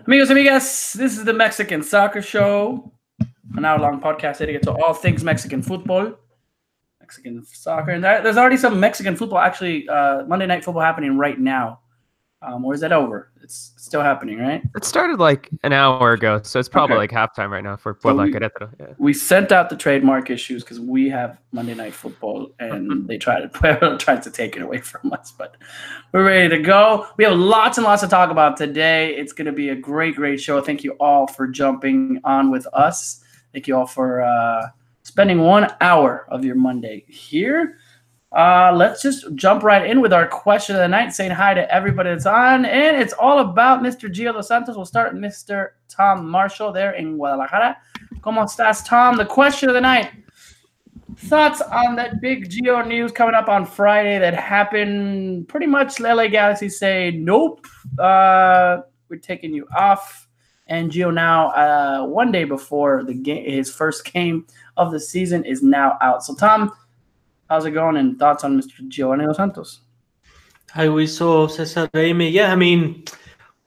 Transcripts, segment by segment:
Amigos, amigas, this is the Mexican Soccer Show, an hour-long podcast dedicated to all things Mexican football, Mexican soccer. And there's already some Mexican football, actually, Monday Night Football happening right now. Or is that over? It's still happening, right? It started like an hour ago, so it's probably like halftime right now for Puebla Querétaro. Yeah. We sent out the trademark issues because we have Monday Night Football, and Puebla tried to take it away from us. But we're ready to go. We have lots and lots to talk about today. It's going to be a great, great show. Thank you all for jumping on with us. Thank you all for spending 1 hour of your Monday here. Let's just jump right in with our question of the night, saying hi to everybody that's on. And it's all about Mr. Gio dos Santos. We'll start with Mr. Tom Marshall there in Guadalajara. ¿Cómo estás, Tom? The question of the night. Thoughts on that big Gio news coming up on Friday that happened? Pretty much LA Galaxy say, nope, we're taking you off. And Gio now, 1 day before his first game of the season, is now out. So, Tom, how's it going, and thoughts on Mr. Giovanni dos Santos? Hi, we saw Cesar Amy. Yeah, I mean,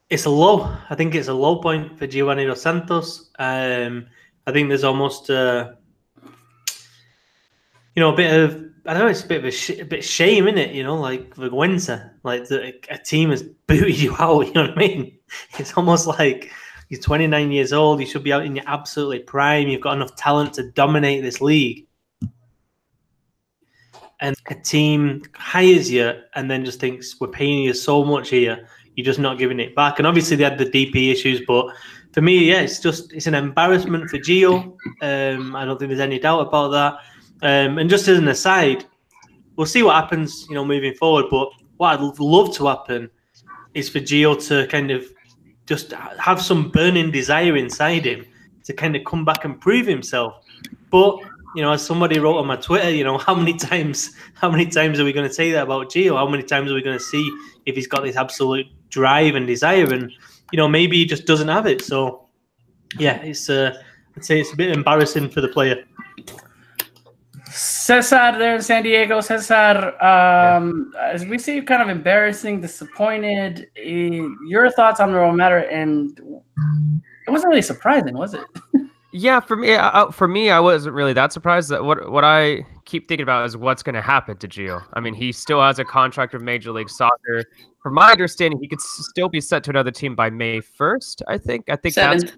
it's a low. I think it's a low point for Giovanni dos Santos. I think there's almost, a bit of, I don't know, it's a bit of a bit shame, isn't it? Like vergüenza, like a team has booted you out. You know what I mean? It's almost like you're 29 years old. You should be out in your absolutely prime. You've got enough talent to dominate this league. And a team hires you and then just thinks, we're paying you so much here, you're just not giving it back. And obviously they had the DP issues, but for me, yeah, it's an embarrassment for Gio. I don't think there's any doubt about that. And just as an aside, we'll see what happens, moving forward. But what I'd love to happen is for Gio to kind of just have some burning desire inside him to kind of come back and prove himself. But as somebody wrote on my Twitter, how many times are we going to say that about Gio? How many times are we going to see if he's got this absolute drive and desire? And maybe he just doesn't have it. So yeah, I'd say it's a bit embarrassing for the player. Cesar there in San Diego. Cesar, as we see you kind of embarrassing, disappointed. Your thoughts on the whole matter? And it wasn't really surprising, was it? Yeah, for me, I wasn't really that surprised. That what I keep thinking about is what's going to happen to Gio. I mean, he still has a contract with Major League Soccer. From my understanding, he could still be sent to another team by May 1st. I think 7th.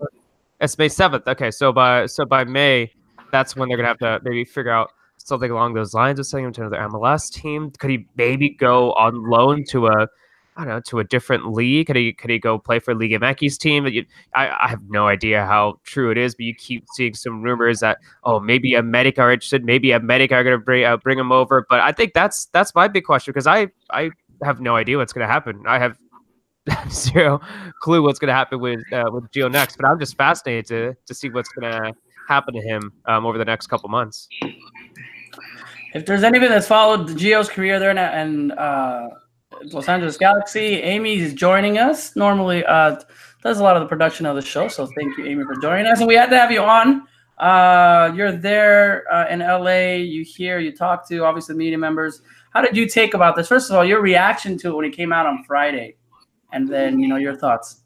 It's May 7th. Okay, so by May, that's when they're going to have to maybe figure out something along those lines of sending him to another MLS team. Could he maybe go on loan to a different league? Could he go play for Liga MX team? I have no idea how true it is, but you keep seeing some rumors that maybe America are interested, maybe America are going to bring him over. But I think that's my big question, because I have no idea what's going to happen. I have zero clue what's going to happen with Gio next. But I'm just fascinated to see what's going to happen to him over the next couple months. If there's anybody that's followed Gio's career there and Los Angeles Galaxy, Amy is joining us. Normally does a lot of the production of the show, so thank you, Amy, for joining us. And we had to have you on. You're there in LA. You hear, you talk to, obviously, media members. How did you take about this? First of all, your reaction to it when it came out on Friday, and then, your thoughts.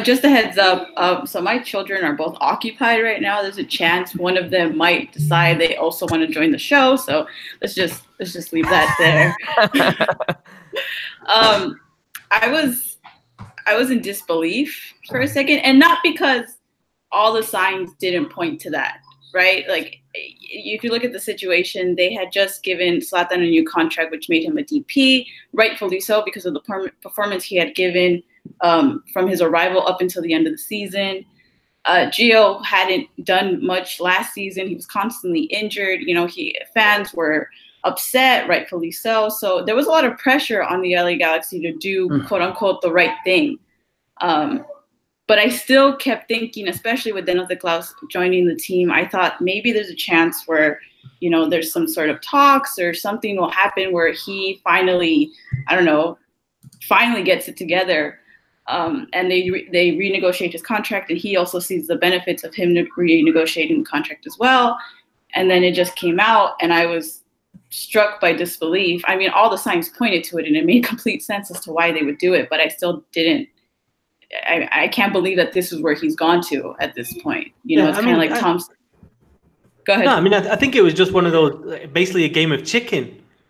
Just a heads up. So my children are both occupied right now. There's a chance one of them might decide they also want to join the show. So let's just leave that there. I was in disbelief for a second, and not because all the signs didn't point to that, right? Like, if you look at the situation, they had just given Zlatan a new contract, which made him a DP, rightfully so, because of the performance he had given from his arrival up until the end of the season. Gio hadn't done much last season. He was constantly injured. Fans were upset, rightfully so. So there was a lot of pressure on the LA Galaxy to do, quote unquote, the right thing. But I still kept thinking, especially with Dennis de Klaus joining the team, I thought maybe there's a chance where, there's some sort of talks or something will happen where he finally gets it together. And they renegotiate his contract, and he also sees the benefits of him renegotiating the contract as well. And then it just came out, and I was struck by disbelief. I mean, all the signs pointed to it, and it made complete sense as to why they would do it, but I still didn't I can't believe that this is where he's gone to at this point. You know, it's kind of like Tom's. Go ahead. No, I mean, I think it was just one of those, basically a game of chicken,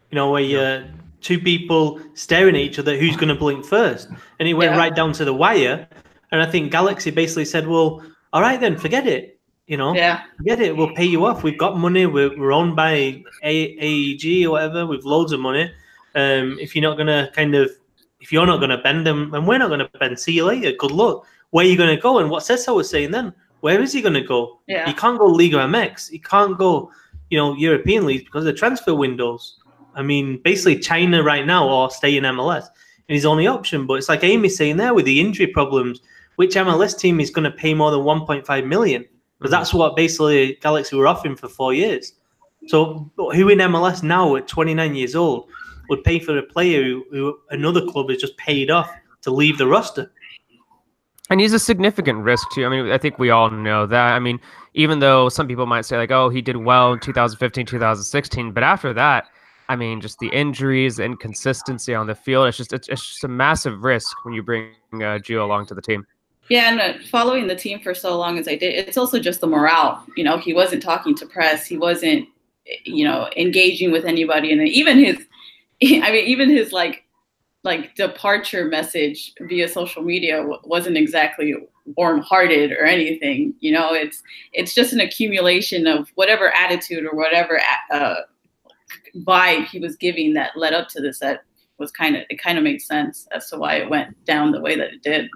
you know, where you're two people staring at each other, who's going to blink first? And it went right down to the wire. And I think Galaxy basically said, well, all right, then forget it. You know, forget it. We'll pay you off. We've got money. We're owned by AEG or whatever. We've loads of money. If you're not going to bend them, and we're not going to bend, see you later. Good luck. Where are you going to go? And what Cesar was saying then, where is he going to go? Yeah. He can't go Liga MX. He can't go, you know, European leagues because of the transfer windows. I mean, basically China right now or stay in MLS is his only option. But it's like Amy's saying there with the injury problems, which MLS team is going to pay more than 1.5 million? Because that's what basically Galaxy were offering for 4 years. So who in MLS now at 29 years old would pay for a player who another club has just paid off to leave the roster? And he's a significant risk too. I mean, I think we all know that. I mean, even though some people might say like, oh, he did well in 2015, 2016, but after that, I mean, just the injuries, the inconsistency on the field, it's just a massive risk when you bring Gio along to the team. Yeah, and following the team for so long as I did, it's also just the morale. You know, he wasn't talking to press. He wasn't, you know, engaging with anybody. And even his like departure message via social media wasn't exactly warm-hearted or anything. You know, it's just an accumulation of whatever attitude or whatever vibe he was giving that led up to this. That was kind of made sense as to why it went down the way that it did.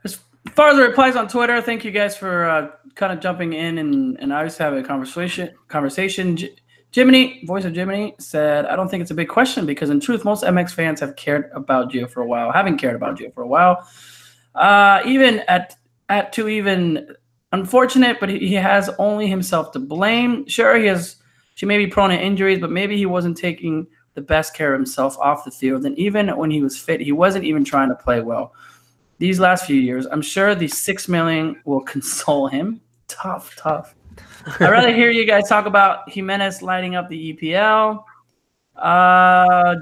As far as the replies on Twitter, thank you guys for kind of jumping in and I just have a conversation. Jiminy, voice of Jiminy, said, I don't think it's a big question because in truth, most MX fans have cared about Gio for a while, haven't cared about Gio for a while. Even unfortunate, but he has only himself to blame. Sure, she may be prone to injuries, but maybe he wasn't taking the best care of himself off the field. And even when he was fit, he wasn't even trying to play well. These last few years, I'm sure the $6 million will console him. Tough. I'd rather hear you guys talk about Jimenez lighting up the EPL.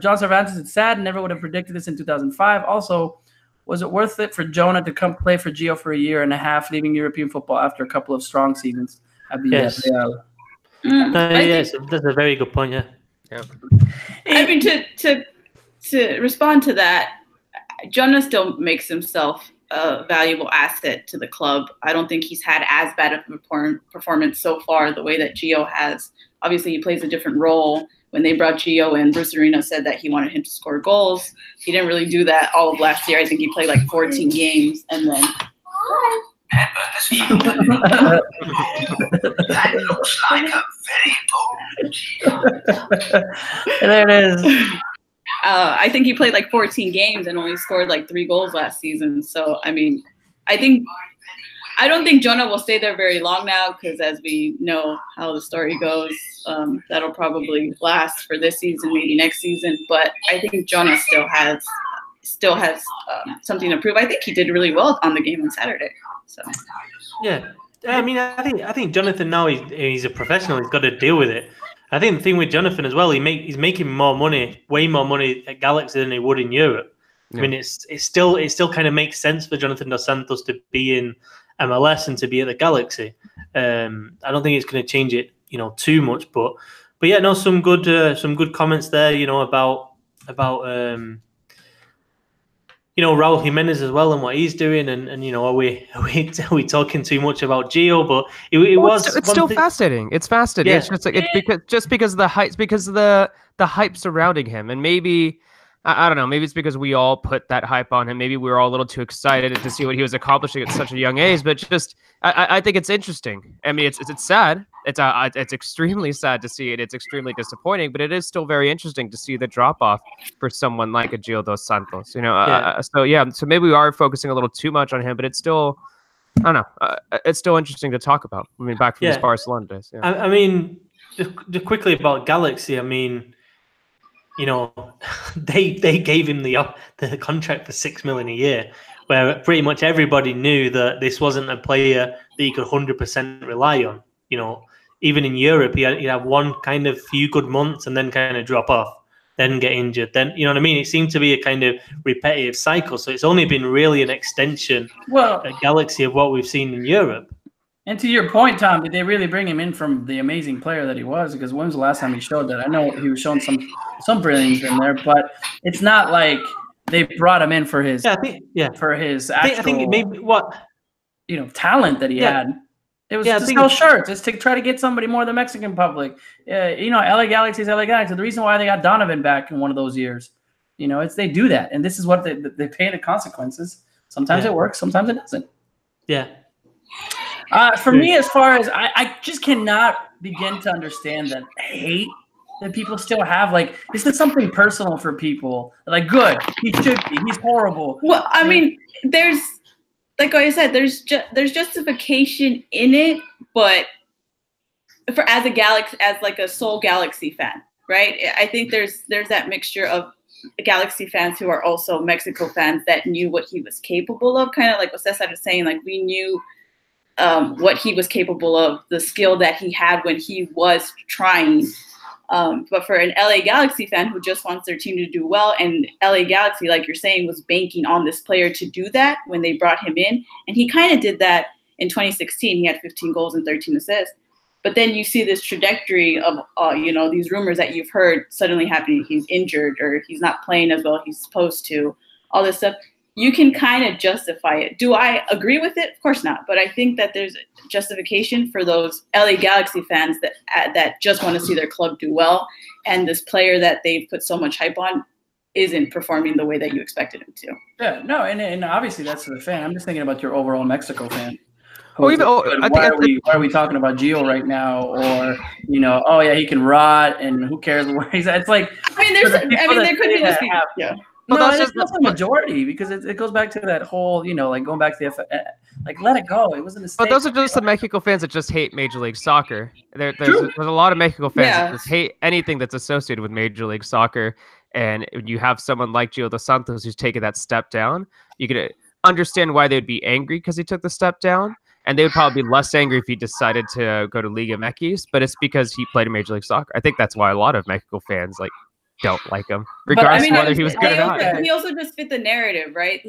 John Cervantes, it's sad. Never would have predicted this in 2005. Also, was it worth it for Jonah to come play for Gio for a year and a half, leaving European football after a couple of strong seasons at the EPL? Yes, that's a very good point. Yeah. I mean, to respond to that, Jonah still makes himself a valuable asset to the club. I don't think he's had as bad of a performance so far the way that Gio has. Obviously, he plays a different role. When they brought Gio in, Bruce Arena said that he wanted him to score goals. He didn't really do that all of last year. I think he played like 14 games and then... That looks like a very bold. There it is. I think he played like 14 games and only scored like 3 goals last season. So, I mean, I don't think Jonah will stay there very long now because as we know how the story goes, that'll probably last for this season, maybe next season. But I think Jonah still has something to prove. I think he did really well on the game on Saturday. So, yeah, I mean, I think Jonathan now he's a professional. He's got to deal with it. I think the thing with Jonathan as well, he's making more money, way more money at Galaxy than he would in Europe. Yeah. I mean, it still kind of makes sense for Jonathan dos Santos to be in MLS and to be at the Galaxy. I don't think it's going to change it, you know, too much. But yeah, no, some good comments there, you know, about you know, Raúl Jiménez as well and what he's doing, and you know, are we talking too much about Gio? But it's still fascinating. It's fascinating. Yeah. It's just like it's because of the hype, because of the hype surrounding him, and maybe I don't know, maybe it's because we all put that hype on him. Maybe we were all a little too excited to see what he was accomplishing at such a young age. But just I think it's interesting. I mean, it's sad. It's extremely sad to see it. It's extremely disappointing, but it is still very interesting to see the drop off for someone like a Gio dos Santos. You know, so maybe we are focusing a little too much on him, but it's still, I don't know, it's still interesting to talk about. I mean, back from his Barcelona days. Yeah. I mean, just quickly about Galaxy. I mean, you know, they gave him the contract for $6 million a year, where pretty much everybody knew that this wasn't a player that you could 100% rely on. You know, even in Europe, he'd have one kind of few good months and then kind of drop off. then get injured, then you know what I mean. It seemed to be a kind of repetitive cycle. So it's only been really an extension, a galaxy of what we've seen in Europe. And to your point, Tom, did they really bring him in from the amazing player that he was? Because when was the last time he showed that? I know he was showing some brilliance in there, but it's not like they brought him in for his for his actual I think maybe what talent that he had. It was to sell shirts. It's to try to get somebody more of the Mexican public. LA Galaxy is LA Galaxy. The reason why they got Donovan back in one of those years, it's they do that, and this is what they pay the consequences. Sometimes it works, sometimes it doesn't. Yeah. For me, as far as I just cannot begin to understand that hate that people still have. Like, is this something personal for people? Like, good, he should be. He's horrible. Well, I mean, there's, like I said, there's justification in it, but as like a sole Galaxy fan, right? I think there's that mixture of Galaxy fans who are also Mexico fans that knew what he was capable of. Kind of like what Cesar was saying, like we knew what he was capable of, the skill that he had when he was trying. But for an LA Galaxy fan who just wants their team to do well, and LA Galaxy, like you're saying, was banking on this player to do that when they brought him in. And he kind of did that in 2016. He had 15 goals and 13 assists. But then you see this trajectory of, these rumors that you've heard suddenly happening. He's injured or he's not playing as well as he's supposed to, all this stuff. You can kind of justify it. Do I agree with it? Of course not. But I think that there's justification for those LA Galaxy fans that just want to see their club do well. And this player that they've put so much hype on isn't performing the way that you expected him to. Yeah, no, and obviously that's the fan. I'm just thinking about your overall Mexico fan. Why are we talking about Gio right now? Or he can rot, and who cares where he's at? It's like there could be just it's not the majority, because it goes back to that whole going back to the let it go. It wasn't a mistake. But those are just the Mexico fans that just hate Major League Soccer. There's a lot of Mexico fans that just hate anything that's associated with Major League Soccer. And you have someone like Giovanni dos Santos who's taken that step down. You could understand why they'd be angry because he took the step down. And they would probably be less angry if he decided to go to Liga MX, but it's because he played in Major League Soccer. I think that's why a lot of Mexico fans don't like him, regardless of whether he was good or not. He also just fit the narrative, right?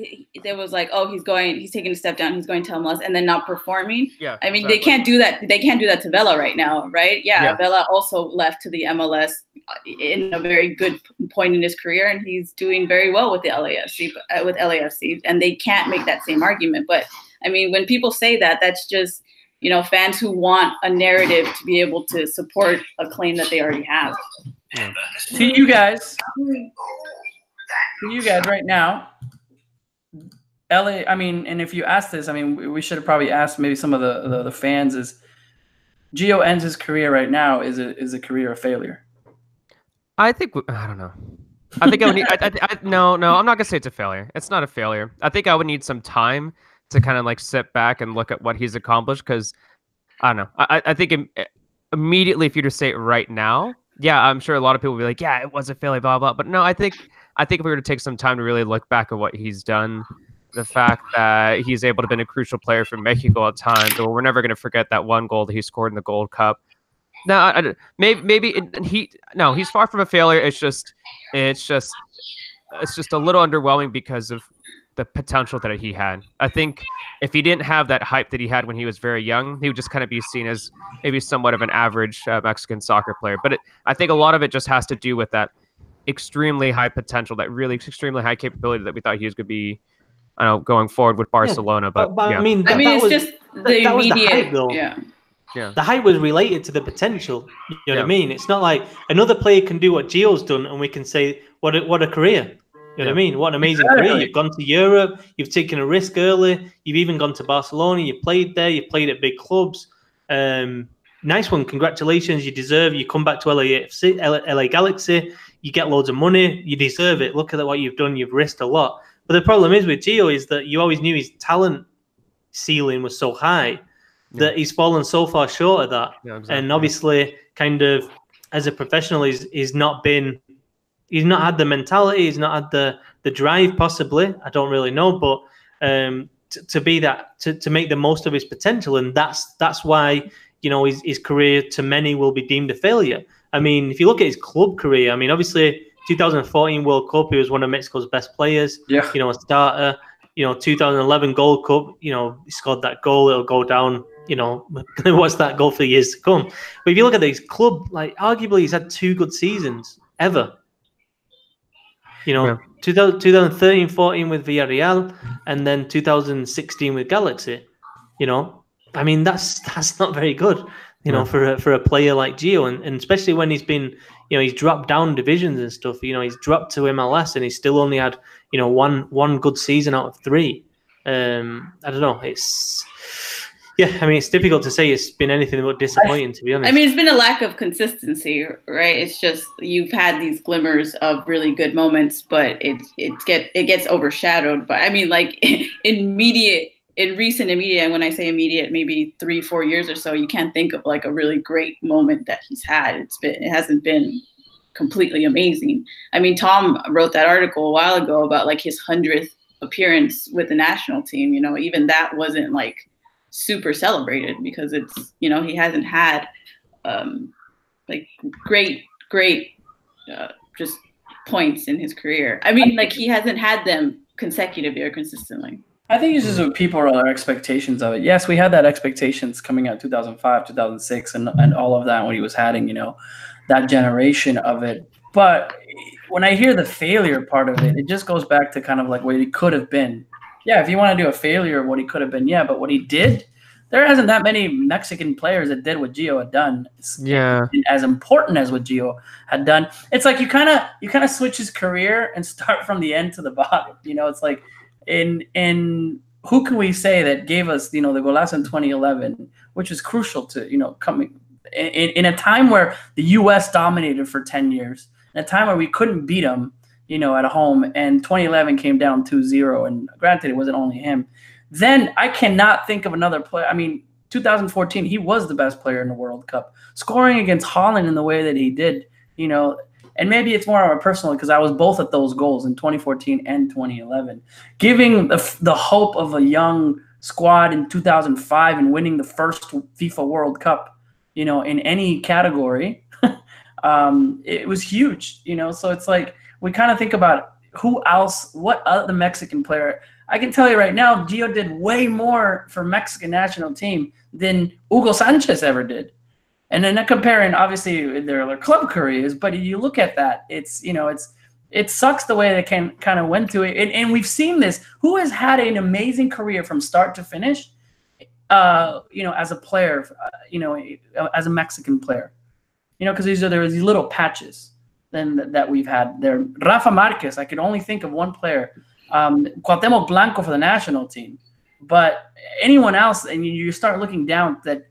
There was he's taking a step down, he's going to MLS, and then not performing. Yeah, I mean, they can't do that. They can't do that to Vela right now, right? Yeah, Vela also left to the MLS in a very good point in his career, and he's doing very well with the LAFC, and they can't make that same argument. But I mean, when people say that, that's just fans who want a narrative to be able to support a claim that they already have. Yeah. To you guys right now, LA. I mean, and if you ask this, I mean, we should have probably asked maybe some of the fans. Is Gio ends his career right now? Is a career a failure? I think I don't know. I think I would need. No, I'm not gonna say it's a failure. It's not a failure. I think I would need some time to kind of sit back and look at what he's accomplished, because I don't know. I think immediately, if you just say it right now, yeah, I'm sure a lot of people will be like, yeah, it was a failure, blah, blah. But no, I think if we were to take some time to really look back at what he's done, the fact that he's able to be a crucial player for Mexico at times, or we're never going to forget that one goal that he scored in the Gold Cup. No, he's far from a failure. It's just a little underwhelming because of the potential that he had. I think if he didn't have that hype that he had when he was very young, he would just kind of be seen as maybe somewhat of an average Mexican soccer player. But I think a lot of it just has to do with that extremely high potential, that really extremely high capability that we thought he was going to be, going forward with Barcelona. But yeah. I mean, it's just the immediate. The hype, though. Yeah. The hype was related to the potential. You know what I mean? It's not like another player can do what Gio's done and we can say, what a career. You know what I mean? What an amazing career. You've gone to Europe. You've taken a risk early. You've even gone to Barcelona. You played there. You played at big clubs. Nice one. Congratulations. You deserve. You come back to LA Galaxy. You get loads of money. You deserve it. Look at what you've done. You've risked a lot. But the problem is with Gio is that you always knew his talent ceiling was so high that he's fallen so far short of that. Yeah, exactly. And obviously, kind of, as a professional, he's not had the mentality, he's not had the drive, possibly. I don't really know, but to make the most of his potential, and that's why his career to many will be deemed a failure. I mean, if you look at his club career, I mean, obviously 2014 World Cup, he was one of Mexico's best players. Yeah. You know, a starter. You know, 2011 Gold Cup. You know, he scored that goal. It'll go down. You know, what's that goal for years to come? But if you look at his club, like arguably he's had 2 good seasons ever. You know, 2013-14 with Villarreal, and then 2016 with Galaxy. You know, I mean that's not very good. You know, for a player like Gio, and especially when he's been, you know, he's dropped down divisions and stuff. You know, he's dropped to MLS, and he's still only had, you know, one good season out of 3. I don't know. I mean, it's difficult to say it's been anything but disappointing, to be honest. I mean, it's been a lack of consistency, right? It's just you've had these glimmers of really good moments, but it gets overshadowed. But I mean, like in recent immediate, and when I say immediate, maybe 3-4 years or so, you can't think of like a really great moment that he's had. It hasn't been completely amazing. I mean, Tom wrote that article a while ago about like his 100th appearance with the national team. You know, even that wasn't like super celebrated because it's, you know, he hasn't had like great just points in his career. I mean, like he hasn't had them consecutively or consistently. I think it's just what people are their expectations of it. Yes, we had that expectations coming out 2005, 2006, and all of that when he was having, you know, that generation of it. But when I hear the failure part of it, it just goes back to kind of like what he could have been. Yeah, if you want to do a failure of what he could have been, yeah, but what he did, there hasn't that many Mexican players that did what Gio had done. Yeah, as important as what Gio had done. It's like you kind of switch his career and start from the end to the bottom. You know, it's like in who can we say that gave us, you know, the golazo in 2011, which is crucial to, you know, coming in a time where the U.S. dominated for 10 years, in a time where we couldn't beat them, you know, at home, and 2011 came down 2-0, and granted, it wasn't only him. Then I cannot think of another player. I mean, 2014, he was the best player in the World Cup, scoring against Holland in the way that he did, you know, and maybe it's more of a personal because I was both at those goals in 2014 and 2011, giving the hope of a young squad in 2005 and winning the first FIFA World Cup, you know, in any category. It was huge, you know, so it's like, we kind of think about who else, what other Mexican player. I can tell you right now, Gio did way more for Mexican national team than Hugo Sanchez ever did. And then comparing, obviously, their club careers, but you look at that, it's, you know, it sucks the way they kind of went to it. And we've seen this. Who has had an amazing career from start to finish, you know, as a player, you know, as a Mexican player? You know, because there are these little patches that we've had there. Rafa Marquez, I could only think of one player. Cuauhtémoc Blanco for the national team. But anyone else, and you start looking down that,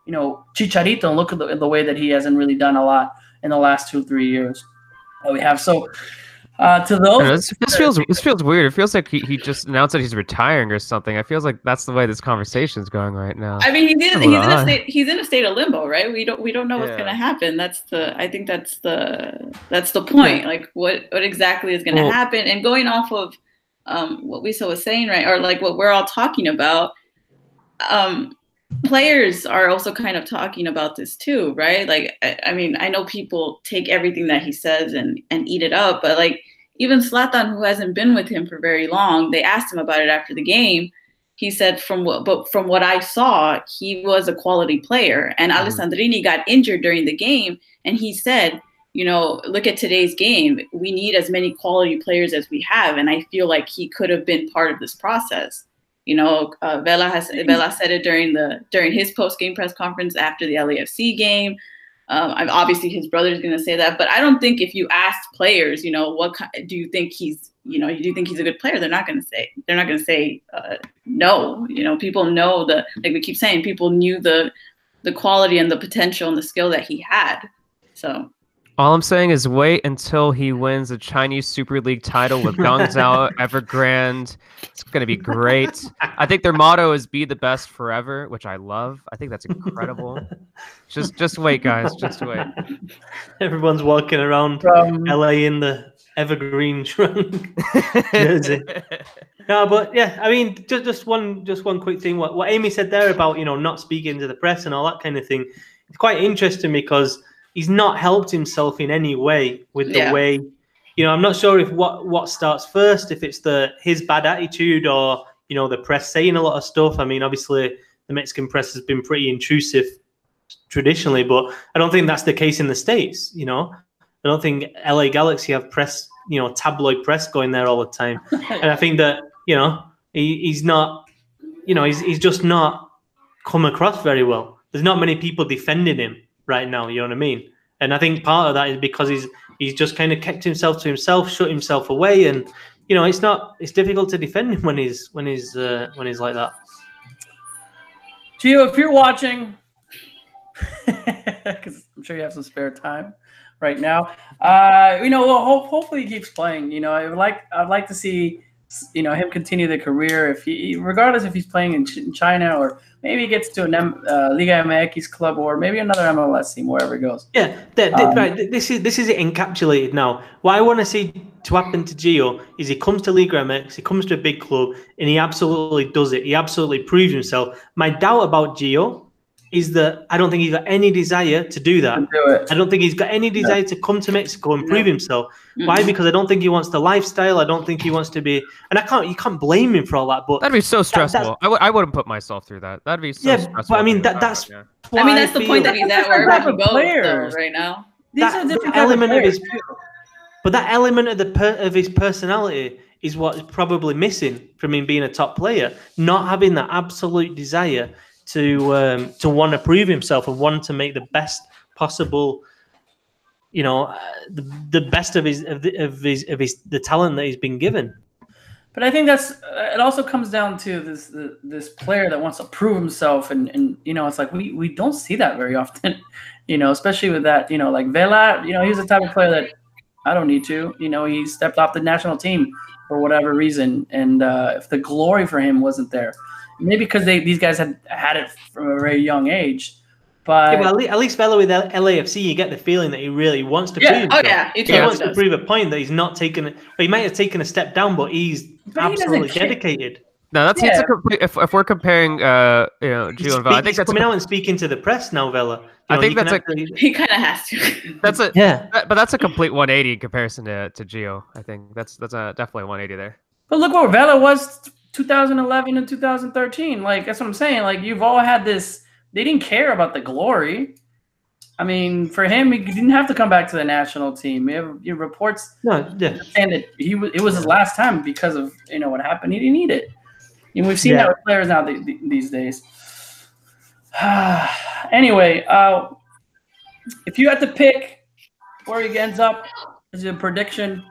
you know, Chicharito, and look at the way that he hasn't really done a lot in the last 2-3 years that we have. So to those, this feels weird. It feels like he just announced that he's retiring or something. It feels like that's the way this conversation is going right now. I mean, he's in a state of limbo, right? We don't know what's going to happen. I think that's the point. Yeah. Like what exactly is going to happen? And going off of what Lisa was saying, right, or like what we're all talking about, players are also kind of talking about this too, right? Like, I mean, I know people take everything that he says and eat it up, but like even Zlatan, who hasn't been with him for very long, they asked him about it after the game. He said, from what I saw, he was a quality player. And Alessandrini got injured during the game, and he said, you know, look at today's game. We need as many quality players as we have, and I feel like he could have been part of this process. You know, Vela said it during his post-game press conference after the LAFC game. Obviously, his brother's going to say that, but I don't think if you asked players, you know, what do you think he's, you know, do you think he's a good player? They're not going to say no. You know, people know like we keep saying, people knew the quality and the potential and the skill that he had. So. All I'm saying is wait until he wins the Chinese Super League title with Guangzhou Evergrande. It's going to be great. I think their motto is "Be the best forever," which I love. I think that's incredible. Just wait, guys. Just wait. Everyone's walking around LA in the evergreen trunk jersey. No, but yeah, I mean, just one quick thing. What Amy said there about, you know, not speaking to the press and all that kind of thing. It's quite interesting because he's not helped himself in any way with the way I'm not sure if what starts first, if it's his bad attitude or the press saying a lot of stuff. I mean, obviously the Mexican press has been pretty intrusive traditionally, but I don't think that's the case in the States. I don't think LA Galaxy have press, tabloid press going there all the time, and I think that he's not, he's just not come across very well. There's not many people defending him right now. You know what I mean? And I think part of that is because he's just kind of kept himself to himself, shut himself away, and it's difficult to defend him when he's like that. Gio, if you're watching, because I'm sure you have some spare time right now, hopefully he keeps playing. I'd like to see him continue the career regardless if he's playing in China or maybe he gets to a Liga MX club or maybe another MLS team, wherever he goes. Yeah, right. This is it encapsulated now. What I want to see to happen to Gio is he comes to Liga MX, he comes to a big club, and he absolutely does it. He absolutely proves himself. My doubt about Gio is that I don't think he's got any desire to do that. I don't think he's got any desire to come to Mexico and prove himself. Why? Because I don't think he wants the lifestyle. I don't think he wants to be, and you can't blame him for all that. But that'd be so stressful. I wouldn't put myself through that. That'd be so stressful. But I mean that's. Yeah. I mean that's the point that he's at wherever he goes right now. That element of his, but that element of his personality is what's probably missing from him being a top player. Not having that absolute desire to want to prove himself and want to make the best possible, the best of the talent that he's been given. But I think it also comes down to this player that wants to prove himself, and it's like we don't see that very often, especially with that, like Vela, he's the type of player that I don't need to, he stepped off the national team for whatever reason, and if the glory for him wasn't there. Maybe because these guys had it from a very young age, but at least Vela with LAFC, you get the feeling that he really wants to prove himself. Oh yeah, he wants to prove a point that he's not taken. Well, he might have taken a step down, but he's absolutely dedicated. No, that's a complete. If we're comparing, Gio and Vela, I think that's coming out and speaking to the press now, Vela. I think he kind of has to. That's but that's a complete 180 in comparison to Gio. I think that's definitely a 180 there. But look where Vela was 2011 and 2013. Like that's what I'm saying. Like you've all had this. They didn't care about the glory. I mean, for him, he didn't have to come back to the national team. Your reports saying that it was his last time because of what happened. He didn't need it. And we've seen that with players now these days. Anyway, if you had to pick where he ends up as a prediction,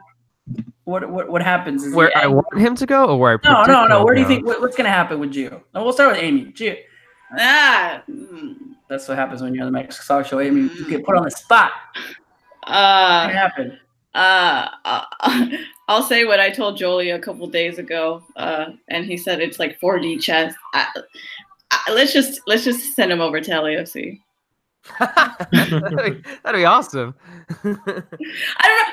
what happens? Where I want him to go, or where I no. Where do you think what's going to happen with Gio? No, we'll start with Amy. Gio. That's what happens when you're on the Mexican Soccer Show. Amy, you get put on the spot. What happen? I'll say what I told Jolie a couple days ago, and he said it's like 4D chess. Let's just send him over to LAFC. That'd be awesome. I don't know,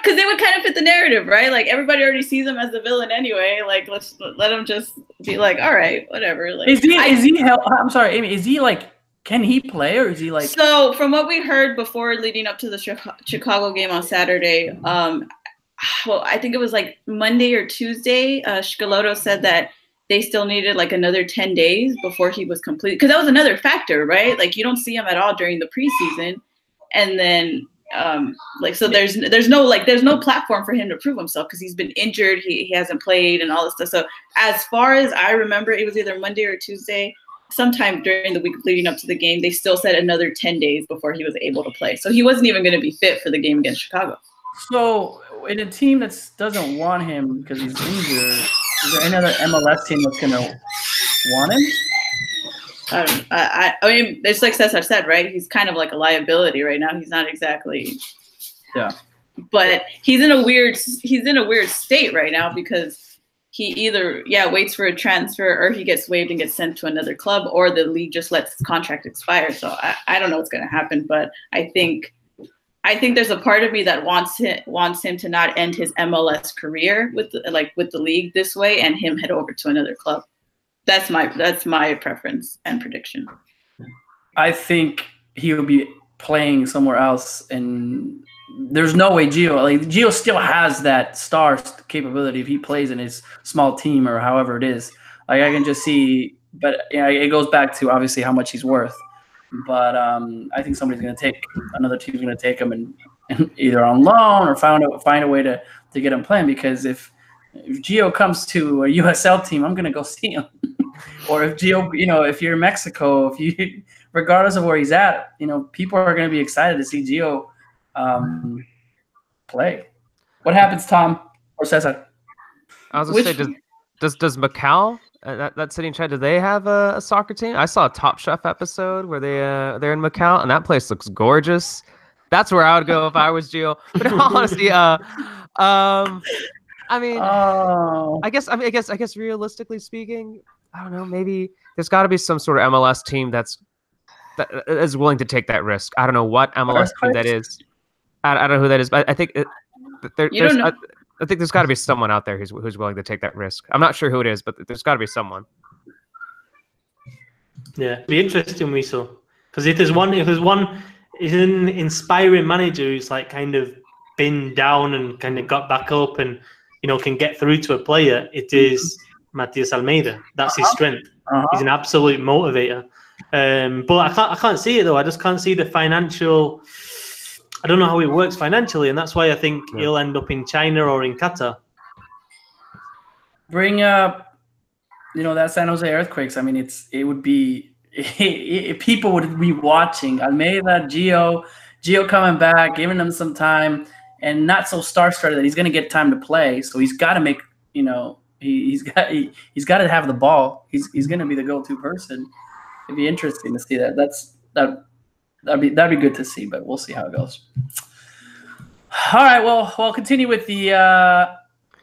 because they would kind of fit the narrative, right? Like everybody already sees him as the villain anyway. Like let's let him just be like, all right, whatever. Like, is he? I'm sorry, Amy. Is he like? Can he play, or is he like? So from what we heard before, leading up to the Chicago game on Saturday, well, I think it was like Monday or Tuesday. Schelotto said that they still needed like another 10 days before he was complete, because that was another factor, right? Like you don't see him at all during the preseason, and then so there's no platform for him to prove himself because he's been injured, he hasn't played and all this stuff. So as far as I remember, it was either Monday or Tuesday, sometime during the week leading up to the game, they still said another 10 days before he was able to play. So he wasn't even going to be fit for the game against Chicago. So in a team that doesn't want him because he's injured, is there any other MLS team that's going to want him? I mean, it's like Cesar said, right? He's kind of like a liability right now. He's not exactly. Yeah. But he's in a weird state right now because he either waits for a transfer or he gets waived and gets sent to another club, or the league just lets his contract expire. So I don't know what's going to happen, but I think there's a part of me that wants him to not end his MLS career with the league this way and him head over to another club. That's my preference and prediction. I think he will be playing somewhere else, and there's no way Gio still has that star capability if he plays in his small team or however it is. Like I can just see, but it goes back to obviously how much he's worth. But I think another team's going to take him and either on loan or find a way to get him playing. Because if Gio comes to a USL team, I'm going to go see him. Or if Gio, if you're in Mexico, regardless of where he's at, people are going to be excited to see Gio play. What happens, Tom or Cesar? I was going to say, does Macau, that city in China, do they have a soccer team? I saw a Top Chef episode where they're in Macau, and that place looks gorgeous. That's where I would go if I was Gio. But in all honesty, I guess realistically speaking, I don't know. Maybe there's got to be some sort of MLS team that is willing to take that risk. I don't know what MLS team that is. I don't know who that is, but I think I think there's got to be someone out there who's willing to take that risk. I'm not sure who it is, but there's got to be someone. Yeah, it'd be interesting, Wiesel, because if there's one, is an inspiring manager who's like kind of been down and kind of got back up and can get through to a player, it is Matias Almeida. That's his strength. He's an absolute motivator. But I can't see it though. I just can't see the financial. I don't know how it works financially, and that's why I think he'll end up in China or in Qatar. Bring up, that San Jose Earthquakes. I mean, it would be people would be watching Almeida, Gio coming back, giving them some time, and not so star-studded that he's going to get time to play. So he's got to make, he's got to have the ball. He's going to be the go-to person. It'd be interesting to see that. That'd be good to see, but we'll see how it goes. All right, well, we'll continue with the.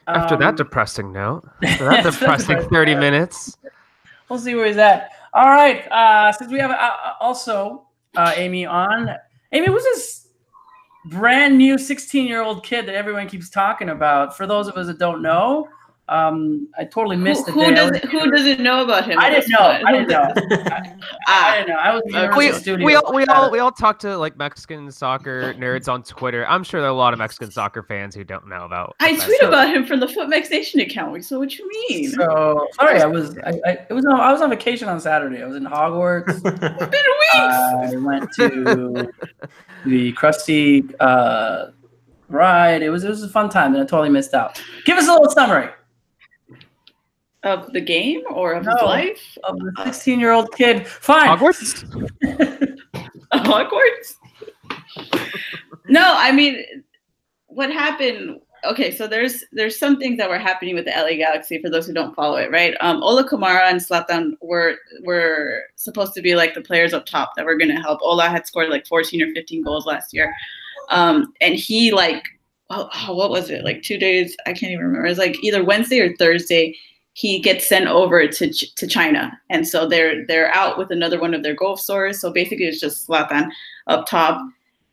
After that depressing note, 30 minutes. We'll see where he's at. All right, since we have also Amy on. Amy, who's this brand new 16-year-old kid that everyone keeps talking about? For those of us that don't know, I totally missed it. Who doesn't know about him? I didn't know. I didn't know. I was in the studio. We all talk to like Mexican soccer nerds on Twitter. I'm sure there are a lot of Mexican soccer fans who don't know about. I tweet about him from the Footmex Nation account. So what you mean? So sorry, I was on vacation on Saturday. I was in Hogwarts. It's been weeks. I went to the Krusty ride. It was a fun time, and I totally missed out. Give us a little summary. Of the game or of his life? Of the 16-year-old kid. Fine. Hogwarts? Hogwarts? No, I mean, what happened? Okay, so there's some things that were happening with the LA Galaxy for those who don't follow it, right? Ola Kamara and Zlatan were supposed to be like the players up top that were going to help. Ola had scored like 14 or 15 goals last year. And he what was it? Like 2 days? I can't even remember. It was like either Wednesday or Thursday. He gets sent over to China, and so they're out with another one of their goal scorers. So basically, it's just Zlatan up top.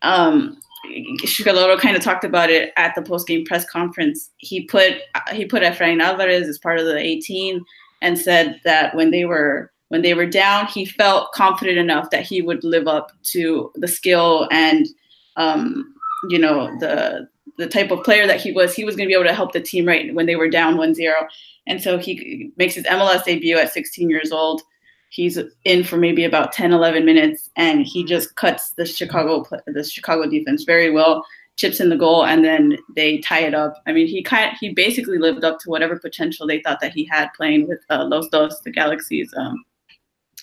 Shikaloto kind of talked about it at the post-game press conference. He put Efrain Alvarez as part of the 18, and said that when they were down, he felt confident enough that he would live up to the skill and the type of player that he was going to be able to help the team right when they were down 1-0. And so he makes his MLS debut at 16 years old. He's in for maybe about 10, 11 minutes, and he just cuts the Chicago defense very well, chips in the goal, and then they tie it up. I mean, he basically lived up to whatever potential they thought that he had playing with Los Dos, the Galaxy's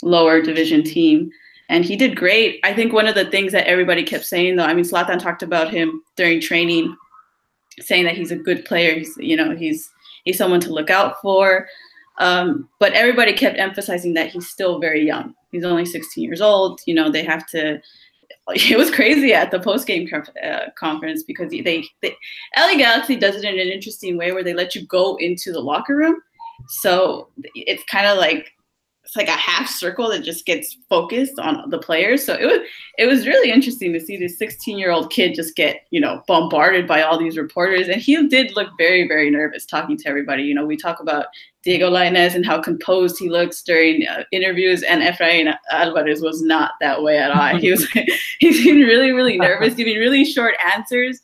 lower division team. And he did great. I think one of the things that everybody kept saying, though, I mean, Zlatan talked about him during training, saying that he's a good player. He's someone to look out for. But everybody kept emphasizing that he's still very young. He's only 16 years old. They have to – it was crazy at the post-game conference because the LA Galaxy does it in an interesting way where they let you go into the locker room. So it's kind of like it's like a half circle that just gets focused on the players. So it was really interesting to see this 16-year-old kid just get, bombarded by all these reporters. And he did look very, very nervous talking to everybody. We talk about Diego Lainez and how composed he looks during interviews, and Efrain Alvarez was not that way at all. He's been really, really nervous, giving really short answers,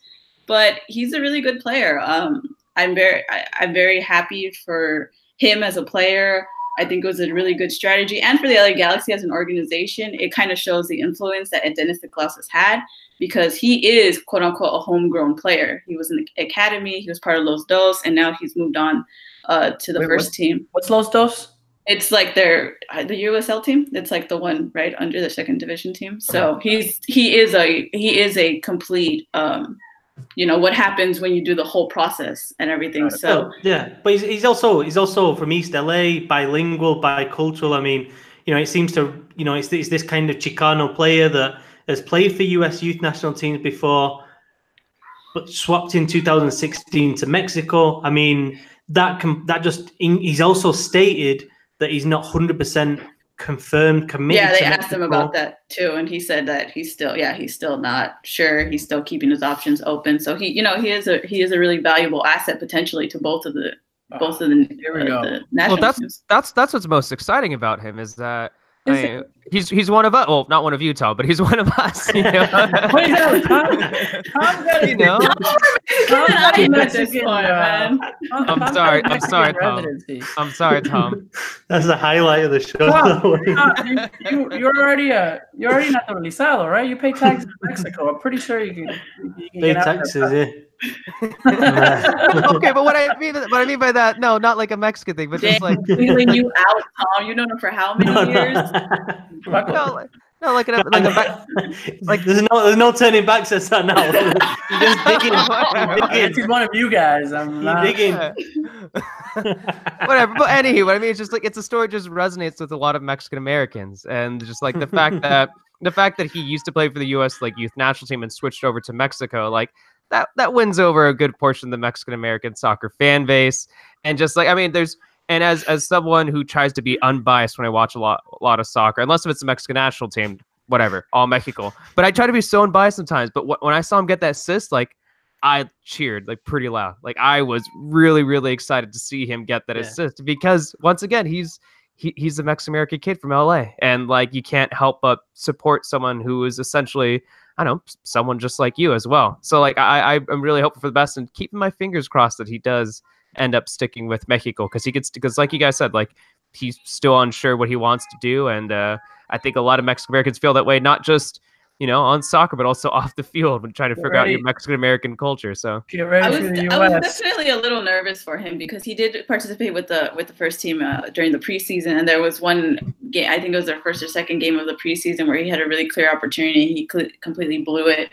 but he's a really good player. I'm very happy for him as a player. I think it was a really good strategy. And for the LA Galaxy as an organization, it kind of shows the influence that Dennis Niklas has had, because he is, quote unquote, a homegrown player. He was in the academy, he was part of Los Dos, and now he's moved on to the first team. What's Los Dos? It's like the USL team. It's like the one right under the second division team. So he is a complete what happens when you do the whole process and everything. So yeah, but he's also from East LA, bilingual, bicultural. I mean, it seems to it's this kind of Chicano player that has played for US youth national teams before, but swapped in 2016 to Mexico. I mean, he's also stated that he's not 100% confirmed committed. Yeah, they asked him about that too, and he said that he's still not sure. He's still keeping his options open. So he is a really valuable asset potentially to both of the the national teams. That's what's most exciting about him is that he's one of us. Well, not one of you, Tom, but he's one of us. Tom's I'm sorry, Tom. That's the highlight of the show. You're already naturalizado, right? You pay taxes in Mexico. I'm pretty sure you can pay taxes, yeah. Okay, but what I mean by that, no, not like a Mexican thing, but just like wheeling you out, Tom. You known him for how many years? No, like there's no turning back since that now. You're just digging. He's one of you guys. I'm not digging. Whatever. But anyway, I mean, it's just like it's a story just resonates with a lot of Mexican Americans, and just like the fact that he used to play for the U.S. like youth national team and switched over to Mexico, like that wins over a good portion of the Mexican American soccer fan base, and just like I mean, And as someone who tries to be unbiased when I watch a lot of soccer, unless if it's the Mexican national team, whatever, all Mexico. But I try to be so unbiased sometimes. But when I saw him get that assist, like I cheered like pretty loud. Like I was really, really excited to see him get that assist because once again, he's a Mexican American kid from LA, and like you can't help but support someone who is essentially, I don't know, someone just like you as well. So like I'm really hoping for the best and keeping my fingers crossed that he does end up sticking with Mexico because like you guys said, like he's still unsure what he wants to do, and I think a lot of Mexican Americans feel that way, not just on soccer but also off the field when trying to figure out your Mexican American culture. So get ready for the US. I was definitely a little nervous for him because he did participate with the first team during the preseason, and there was one game, I think it was their first or second game of the preseason, where he had a really clear opportunity and he completely blew it.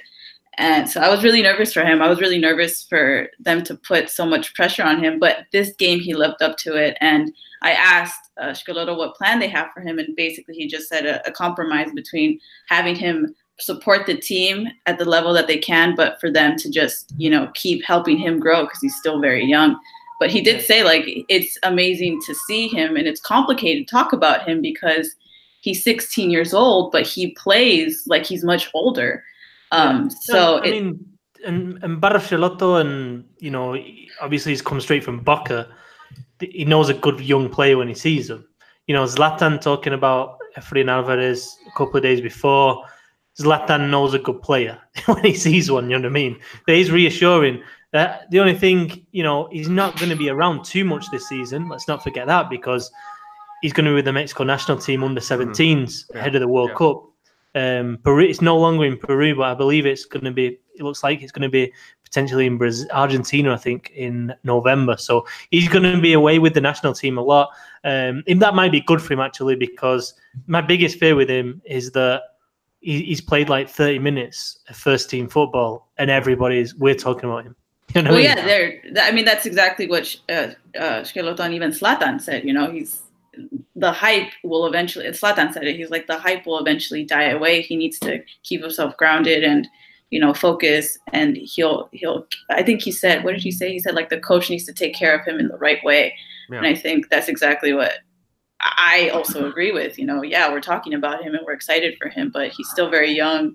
And so I was really nervous for him. I was really nervous for them to put so much pressure on him. But this game, he lived up to it. And I asked Schelotto what plan they have for him. And basically, he just said a compromise between having him support the team at the level that they can, but for them to just, keep helping him grow because he's still very young. But he did say, like, it's amazing to see him. And it's complicated to talk about him because he's 16 years old, but he plays like he's much older. And Barra Schelotto, and obviously he's come straight from Boca. He knows a good young player when he sees him. Zlatan talking about Efrain Alvarez a couple of days before. Zlatan knows a good player when he sees one. You know what I mean? But he's reassuring. The only thing, he's not going to be around too much this season. Let's not forget that, because he's going to be with the Mexico national team under 17s ahead of the World Cup. Peru, it's no longer in Peru, but I believe it looks like it's going to be potentially in Argentina, I think, in November. So he's going to be away with the national team a lot. And that might be good for him, actually, because my biggest fear with him is that he's played like 30 minutes of first team football and we're talking about him. That's exactly what Schelotto and even Zlatan said. The hype will eventually, Zlatan said it, he's like, the hype will eventually die away. He needs to keep himself grounded and, focus, and he'll, I think he said, what did he say? He said, like, the coach needs to take care of him in the right way. Yeah. And I think that's exactly what I also agree with, yeah, we're talking about him and we're excited for him, but he's still very young.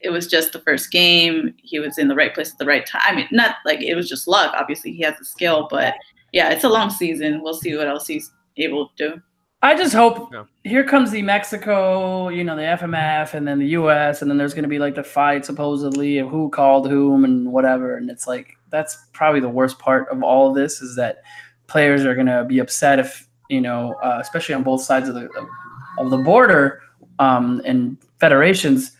It was just the first game. He was in the right place at the right time. I mean, not like it was just luck. Obviously, he has the skill, but yeah, it's a long season. We'll see what else he's able to do. I just hope here comes the Mexico, the FMF, and then the US, and then there's going to be like the fight supposedly of who called whom and whatever. And it's like that's probably the worst part of all of this is that players are going to be upset if especially on both sides of the border, and federations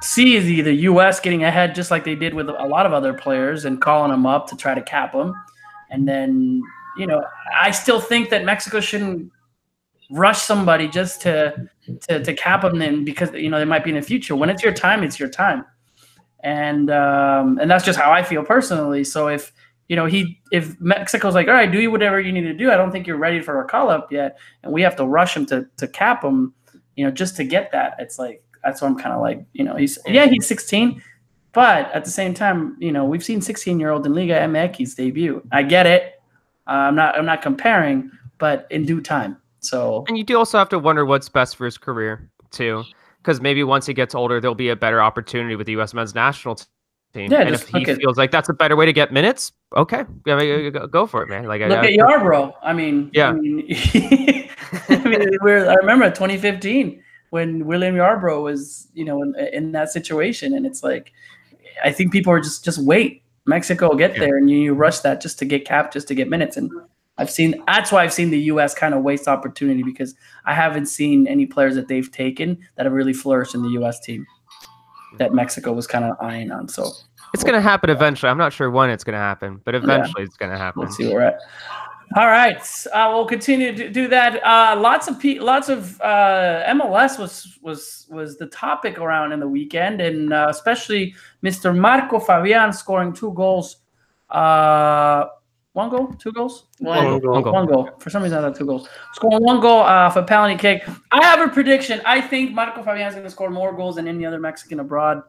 see the U.S. getting ahead just like they did with a lot of other players and calling them up to try to cap them. And then, I still think that Mexico shouldn't rush somebody just to cap them then because, they might be in the future. When it's your time, it's your time. And that's just how I feel personally. So if Mexico's like, all right, do whatever you need to do, I don't think you're ready for a call-up yet, and we have to rush him to cap him, just to get that. It's like, that's what I'm kind of like, he's 16, but at the same time, we've seen 16-year-old in Liga MX debut. I get it. I'm not comparing, but in due time. So, and you do also have to wonder what's best for his career too, because maybe once he gets older, there'll be a better opportunity with the U.S. men's national team. Yeah, and if he feels like that's a better way to get minutes, okay, go for it, man. Like look at Yarbrough. I mean, I remember 2015 when William Yarbrough was, in that situation, and it's like, I think people are just wait. Mexico will get there, and you rush that just to get capped, just to get minutes. And that's why I've seen the U.S. kind of waste opportunity because I haven't seen any players that they've taken that have really flourished in the U.S. team that Mexico was kind of eyeing on. So it's going to happen eventually. I'm not sure when it's going to happen, but eventually it's going to happen. Let's see where we're at. All right, we'll continue to do that. Lots of MLS was the topic around in the weekend, and especially Mr. Marco Fabian scoring 2 goals. 1 goal, 2 goals, One goal. For some reason, I thought 2 goals. Scoring 1 goal off a penalty kick. I have a prediction. I think Marco Fabian is going to score more goals than any other Mexican abroad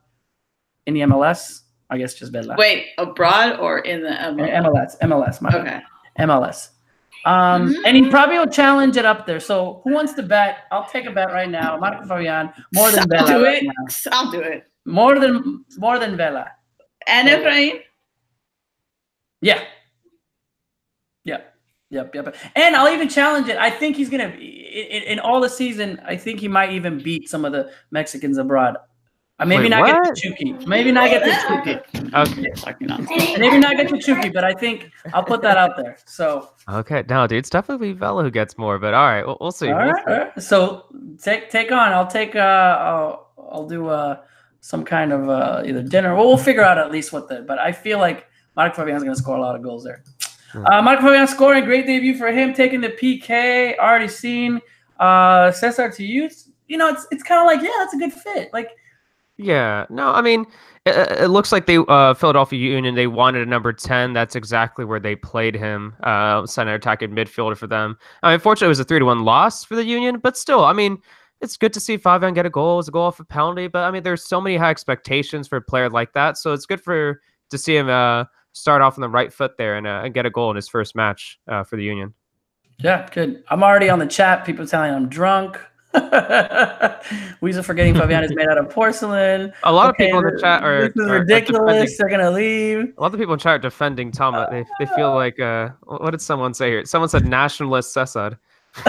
in the MLS. I guess just Bella. Wait, abroad or in the MLS? MLS. Okay. MLS. And he probably will challenge it up there. So who wants to bet? I'll take a bet right now. Marco Fabian, more than Bella. I'll do it. Right I'll do it. More than Bella. And Efrain? Yeah. Yep. And I'll even challenge it. I think he's going to, in all the season, I think he might even beat some of the Mexicans abroad. Maybe not get the Chucky. Maybe not get the Chucky. Okay. Maybe not get the Chucky, but I think I'll put that out there. So. Okay. No, dude, it's definitely Vela who gets more, but all right, we'll see. All right. So take on. I'll take. I'll do some kind of either dinner. We'll figure out at least but I feel like Marco Fabian's going to score a lot of goals there. Marco Fabian scoring, great debut for him, taking the PK. Already seen. Cesar to you. It's kind of like that's a good fit. Like. Yeah, no, I mean, it looks like they Philadelphia Union, they wanted a number 10. That's exactly where they played him, center attacking midfielder for them. I mean, unfortunately, it was a 3-1 loss for the Union, but still, I mean, it's good to see Fabian get a goal. It's a goal off a penalty, but I mean, there's so many high expectations for a player like that, so it's good to see him start off on the right foot there and get a goal in his first match for the Union. Yeah, good. I'm already on the chat. People telling I'm drunk. We're forgetting Fabian is made out of porcelain. A lot of people in the chat are this is ridiculous. They're gonna leave. A lot of people in chat are defending Tom. They feel like what did someone say here? Someone said nationalist Cesar. His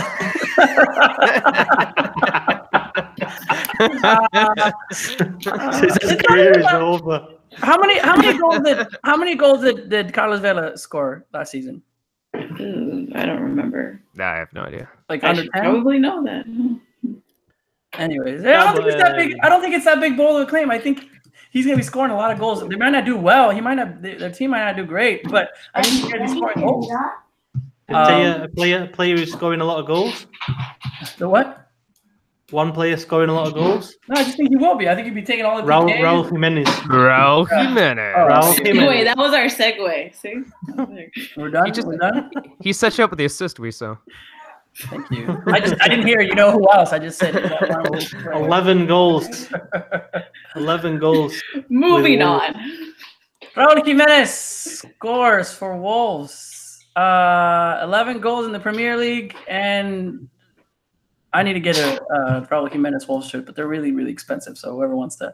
career is over. How many goals did Carlos Vela score last season? I don't remember. Nah, I have no idea. Like I under should 10? probably know that. Anyways, I don't think it's that big. I don't think it's that big bold of a claim. I think he's gonna be scoring a lot of goals. They might not do well. He might not. Their team might not do great, but I think he's gonna be scoring goals. A player who's scoring a lot of goals. The what? One player scoring a lot of goals. No, I just think he will be. I think he'll be taking all the Raúl Jiménez. Raúl Jiménez. Raúl Jiménez. Wait, that was our segue. See, we're done. We're done. He set you up with the assist, we saw. Thank you. I didn't hear. You know who else? I just said 11 goals. 11 goals. Moving on. Raúl Jiménez scores for Wolves. 11 goals in the Premier League, and I need to get a Raúl Jiménez Wolves shirt, but they're really, really expensive. So whoever wants to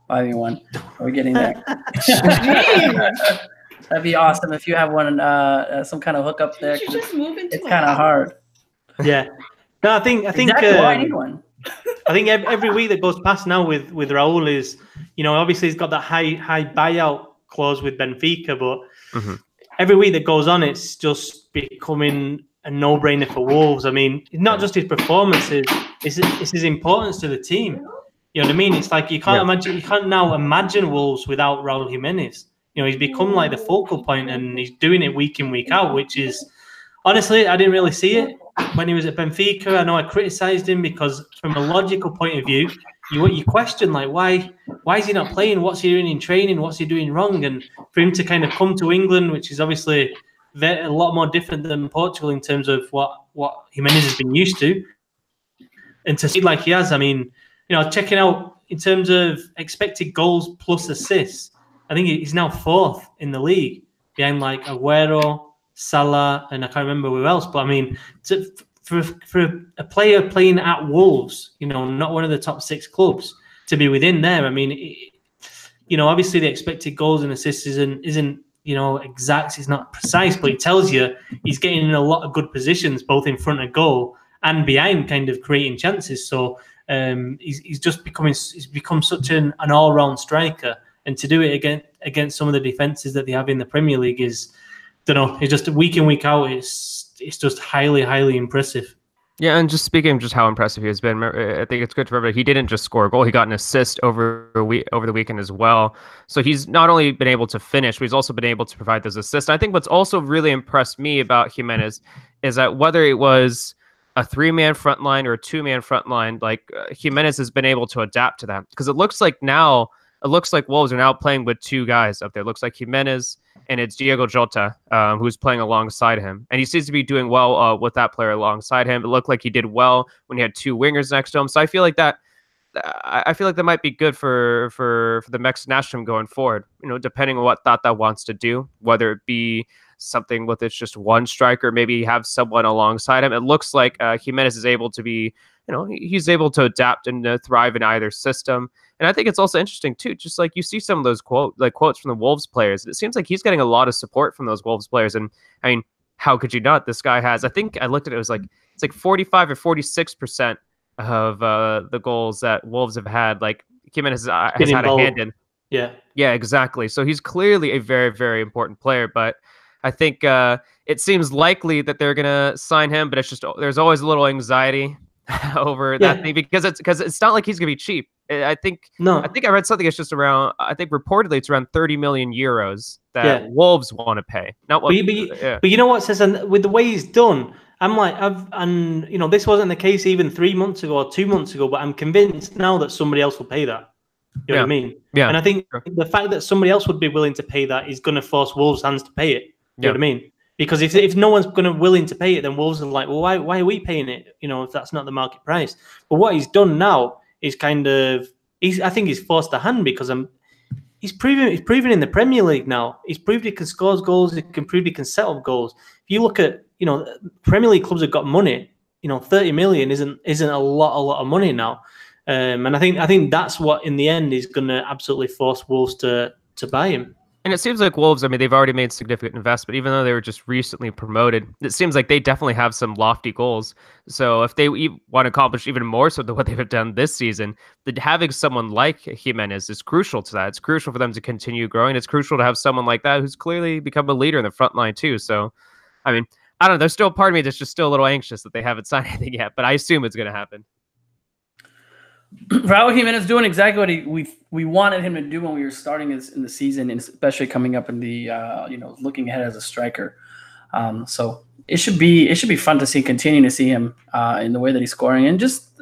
buy me one, we're getting there. That'd be awesome if you have one, some kind of hookup there. You just move into it's kind of hard. Yeah. No, I think Exactly. I need one. I think every week that goes past now with Raúl is, obviously he's got that high buyout clause with Benfica, but every week that goes on, it's just becoming a no-brainer for Wolves. I mean, not just his performances, it's his importance to the team. You know what I mean? It's like you can't now imagine Wolves without Raúl Jiménez. He's become like the focal point, and he's doing it week in, week out, which is, honestly, I didn't really see it when he was at Benfica. I know I criticised him because from a logical point of view, you question, like, why is he not playing? What's he doing in training? What's he doing wrong? And for him to kind of come to England, which is obviously a lot more different than Portugal in terms of what Jimenez has been used to, and to see like he has, I mean, checking out in terms of expected goals plus assists, I think he's now 4th in the league behind like Agüero, Salah, and I can't remember who else. But I mean, for a player playing at Wolves, not one of the top 6 clubs, to be within there, I mean, obviously the expected goals and assists isn't exact. It's not precise, but it tells you he's getting in a lot of good positions, both in front of goal and behind, kind of creating chances. So he's become such an all-round striker, and to do it against some of the defenses that they have in the Premier League is, it's just week in, week out. It's just highly, highly impressive. Yeah, and just speaking of just how impressive he has been, I think it's good to remember he didn't just score a goal; he got an assist over the weekend as well. So he's not only been able to finish, but he's also been able to provide those assists. And I think what's also really impressed me about Jimenez is that whether it was a 3-man front line or a 2-man front line, like Jimenez has been able to adapt to that, because it looks like Wolves are now playing with 2 guys up there. It looks like Jimenez, and it's Diego Jota, who's playing alongside him. And he seems to be doing well with that player alongside him. It looked like he did well when he had 2 wingers next to him. So I feel like that might be good for the Mexican national team going forward, depending on what Tata wants to do, whether it be something with it's just one striker, maybe have someone alongside him. It looks like Jimenez is able to be, he's able to adapt and thrive in either system. And I think it's also interesting too, just like you see some of those quotes from the Wolves players. It seems like he's getting a lot of support from those Wolves players. And I mean, how could you not? This guy has, I think I looked at it, it's like 45 or 46% of the goals that Wolves have had, like Jimenez has had a hand in. Yeah, exactly. So he's clearly a very, very important player. But I think it seems likely that they're gonna sign him, but it's just there's always a little anxiety over that thing, because it's not like he's gonna be cheap. I think I read something. It's just around. I think reportedly it's around 30 million euros that Wolves want to pay. Not what, but you know what, says, and with the way he's done, I'm like, this wasn't the case even 3 months ago or 2 months ago, but I'm convinced now that somebody else will pay that. You know what I mean? Yeah. And I think the fact that somebody else would be willing to pay that is going to force Wolves' hands to pay it. You know what I mean? Because if no one's willing to pay it, then Wolves are like, well, why are we paying it? If that's not the market price. But what he's done now is kind of, I think he's forced the hand, because he's proven in the Premier League now. He's proved he can score goals. He can prove he can set up goals. If you look at, Premier League clubs have got money. 30 million isn't a lot of money now. And I think that's what in the end is going to absolutely force Wolves to buy him. And it seems like Wolves, I mean, they've already made significant investment, even though they were just recently promoted. It seems like they definitely have some lofty goals. So if they want to accomplish even more so than what they've done this season, then having someone like Jimenez is crucial to that. It's crucial for them to continue growing. It's crucial to have someone like that who's clearly become a leader in the front line too. So, I mean, I don't know. There's still a part of me that's just still a little anxious that they haven't signed anything yet, but I assume it's going to happen. Raúl Jiménez doing exactly what we wanted him to do when we were starting in the season, and especially coming up in the looking ahead as a striker. So it should be fun to continue to see him in the way that he's scoring, and just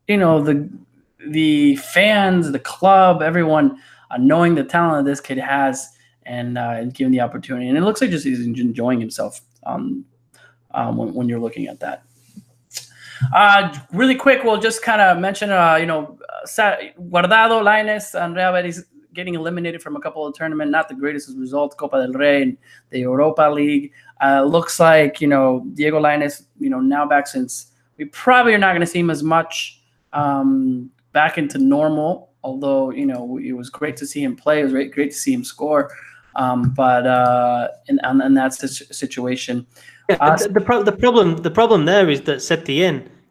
the fans, the club, everyone knowing the talent that this kid has, and giving the opportunity. And it looks like just he's enjoying himself when you're looking at that. Really quick, we'll just kind of mention, Guardado, Lainez, Andrea Betis getting eliminated from a couple of tournaments, not the greatest results, Copa del Rey and the Europa League. Looks like, Diego Lainez, now back, since we probably are not going to see him as much back into normal, although, it was great to see him play. It was great to see him score. But in that situation. The problem there is that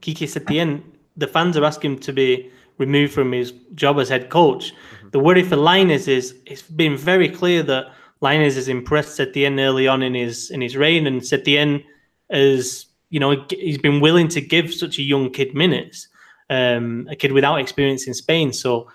Quique Setién, the fans are asking him to be removed from his job as head coach. Mm-hmm. The worry for Lainez is it's been very clear that Lainez has impressed Setién early on in his reign, and Setién is, he's been willing to give such a young kid minutes, a kid without experience in Spain. So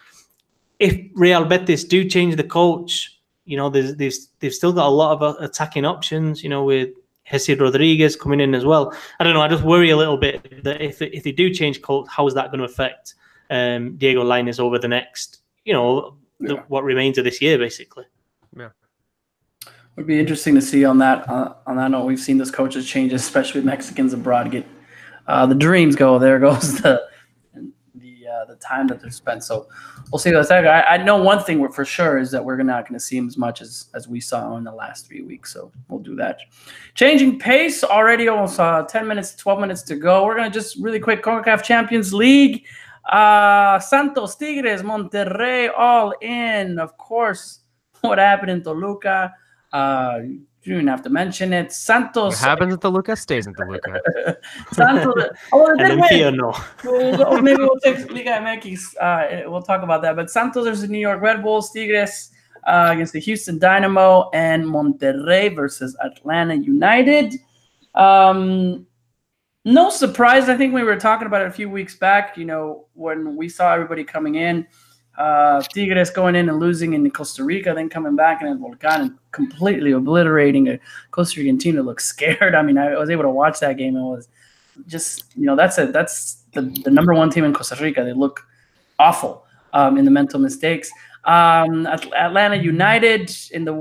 if Real Betis do change the coach, they've still got a lot of attacking options, with Jesse Rodriguez coming in as well. I don't know. I just worry a little bit that if they do change coach, how is that going to affect Diego Lainez over the next, what remains of this year, basically. Yeah. Would be interesting to see on that. On that note, we've seen those coaches change, especially with Mexicans abroad. Get the dreams go. There goes the time that they've spent. So we'll see what's that. I know one thing for sure is that we're not going to see him as much as we saw in the last 3 weeks. So we'll do that. Changing pace already, almost 10 minutes, 12 minutes to go. We're going to just really quick CONCACAF Champions League. Santos, Tigres, Monterrey, all in. Of course, what happened in Toluca. You didn't have to mention it. Santos. What happens at Toluca stays in Toluca. Santos. No. Maybe we'll take Liga MX. We'll talk about that. But Santos versus New York Red Bulls, Tigres against the Houston Dynamo, and Monterrey versus Atlanta United. No surprise. I think we were talking about it a few weeks back, when we saw everybody coming in. Tigres going in and losing in Costa Rica, then coming back in Volcan and completely obliterating a Costa Rican team that looked scared. I mean, I was able to watch that game, and it was just, that's the number one team in Costa Rica. They look awful in the mental mistakes. Atlanta United in the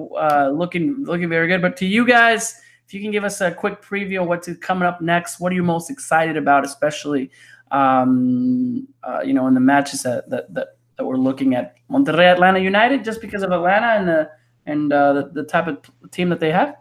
looking very good. But to you guys, if you can give us a quick preview of what's coming up next, what are you most excited about, especially in the matches that we're looking at? Monterrey, Atlanta United, just because of Atlanta and the type of team that they have?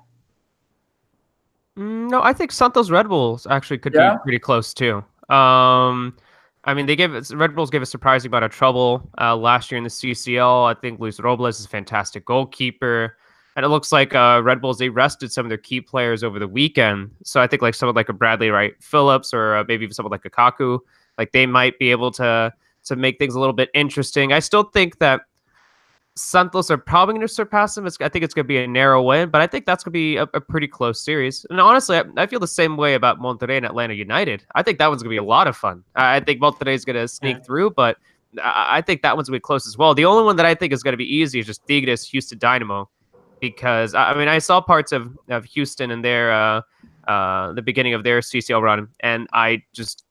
No, I think Santos Red Bulls actually could be pretty close too. I mean, Red Bulls gave a surprising amount of trouble last year in the CCL. I think Luis Robles is a fantastic goalkeeper. And it looks like Red Bulls, they rested some of their key players over the weekend. So I think like someone like a Bradley Wright Phillips or maybe even someone like a Kaku, like they might be able to make things a little bit interesting. I still think that Santos are probably going to surpass them. I think it's going to be a narrow win, but I think that's going to be a pretty close series. And honestly, I feel the same way about Monterrey and Atlanta United. I think that one's going to be a lot of fun. I think Monterrey is going to sneak through, but I think that one's going to be close as well. The only one that I think is going to be easy is just Tigres, Houston Dynamo, because I mean, I saw parts of Houston in their the beginning of their CCL run, and I just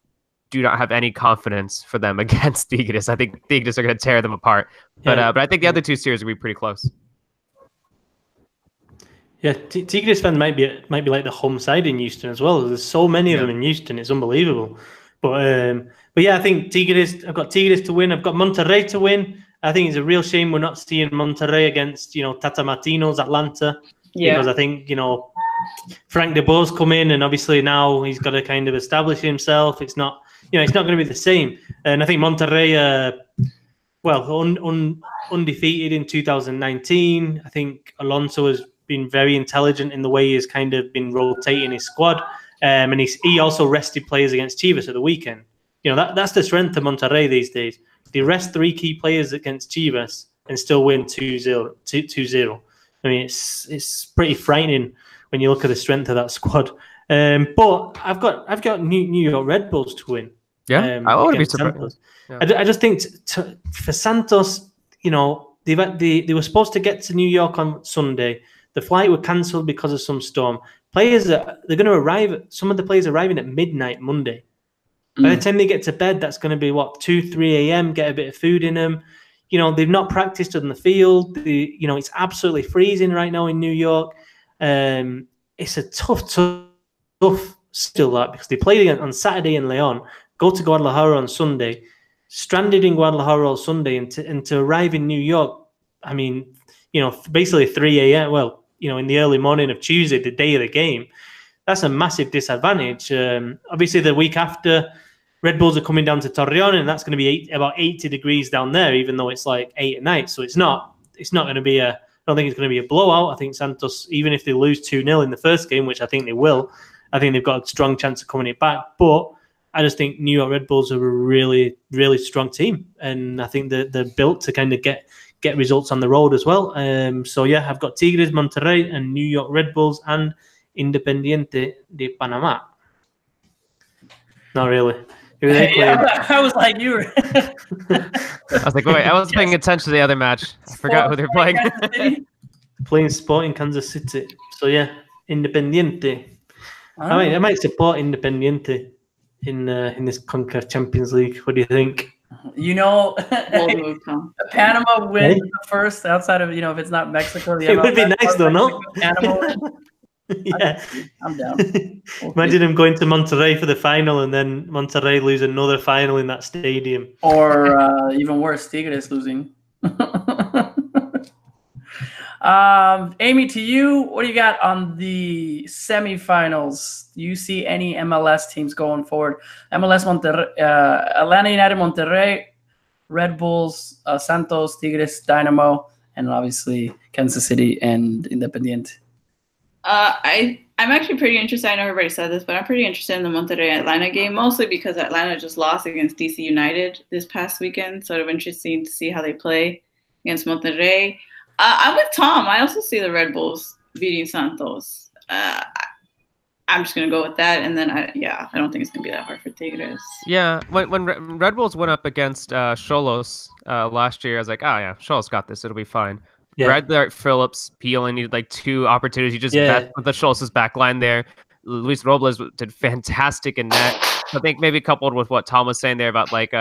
do not have any confidence for them against Tigres. I think Tigres are going to tear them apart. But I think the other two series will be pretty close. Yeah, Tigres fans might be like the home side in Houston as well. There's so many of them in Houston. It's unbelievable. But yeah, I think Tigres. I've got Tigres to win. I've got Monterrey to win. I think it's a real shame we're not seeing Monterrey against Tata Martino's Atlanta. Yeah. Because I think Frank de Boer's come in, and obviously now he's got to kind of establish himself. It's not. It's not going to be the same. And I think Monterrey, undefeated in 2019. I think Alonso has been very intelligent in the way he's kind of been rotating his squad. And he also rested players against Chivas at the weekend. That's the strength of Monterrey these days. They rest 3 key players against Chivas and still win 2-0. I mean, it's pretty frightening when you look at the strength of that squad. But I've got New York Red Bulls to win. Yeah, I wouldn't be surprised. Yeah. I just think for Santos, they were supposed to get to New York on Sunday. The flight was cancelled because of some storm. They're going to arrive. Some of the players arriving at midnight Monday. By the time they get to bed, that's going to be 2-3 a.m. Get a bit of food in them. They've not practiced on the field. It's absolutely freezing right now in New York. It's a tough still that, because they played again on Saturday in Leon, go to Guadalajara on Sunday, stranded in Guadalajara on Sunday, and to arrive in New York I mean, basically 3 a.m. Well, in the early morning of Tuesday, the day of the game. That's a massive disadvantage. Obviously, the week after, Red Bulls are coming down to Torreon, and that's going to be about 80 degrees down there, even though it's like 8 at night. So it's not going to be I don't think it's going to be a blowout. I think Santos, even if they lose 2-0 in the first game, which I think they will, I think they've got a strong chance of coming it back. But I just think New York Red Bulls are a really, really strong team, and I think they're built to kind of get results on the road as well. So yeah, I've got Tigres, Monterrey, and New York Red Bulls, and Independiente de Panama. Not really. Who are they playing? I was like, you were. I was like, wait, I was paying attention to the other match. I forgot who they're playing. Playing Sporting Kansas City. So yeah, Independiente. I might support Independiente in this CONCACAF Champions League. What do you think? Panama wins the first outside of if it's not Mexico. It would be nice though, no? Panama. Yeah, I'm down. Imagine them going to Monterrey for the final, and then Monterrey lose another final in that stadium. Or even worse, Tigres losing. Amy, to you, what do you got on the semifinals? Do you see any MLS teams going forward? MLS Monterrey, Atlanta United, Monterrey, Red Bulls, Santos, Tigres, Dynamo, and obviously Kansas City and Independiente. I'm actually pretty interested. I know everybody said this, but I'm pretty interested in the Monterrey Atlanta game, mostly because Atlanta just lost against DC United this past weekend. Sort of interesting to see how they play against Monterrey. I'm with Tom. I also see the Red Bulls beating Santos. I'm just gonna go with that, and then I don't think it's gonna be that hard for Tigres. Yeah, when Red Bulls went up against Xolos last year, I was like, oh yeah, Xolos got this. It'll be fine. Yeah. Brad Phillips, he only needed like 2 opportunities. He just bet with the Xolos' back line there. Luis Robles did fantastic in net. I think maybe coupled with what Tom was saying there about like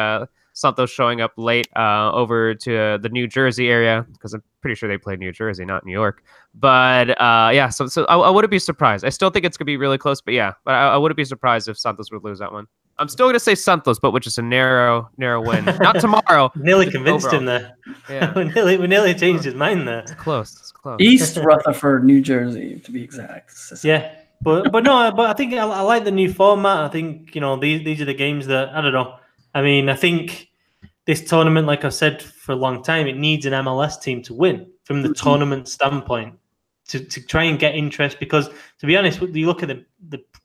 Santos showing up late over to the New Jersey area, because I'm pretty sure they play New Jersey, not New York. But yeah, so I wouldn't be surprised. I still think it's gonna be really close, but yeah, but I wouldn't be surprised if Santos would lose that one. I'm still gonna say Santos, but with just a narrow win. Not tomorrow. Nearly convinced him there. Yeah, we nearly changed his mind there. It's close. It's close. East Rutherford, New Jersey, to be exact. Yeah. But I think I like the new format. I think these are the games that I don't know. I mean, I think this tournament, like I've said for a long time, it needs an MLS team to win from the tournament standpoint to try and get interest. Because to be honest, you look at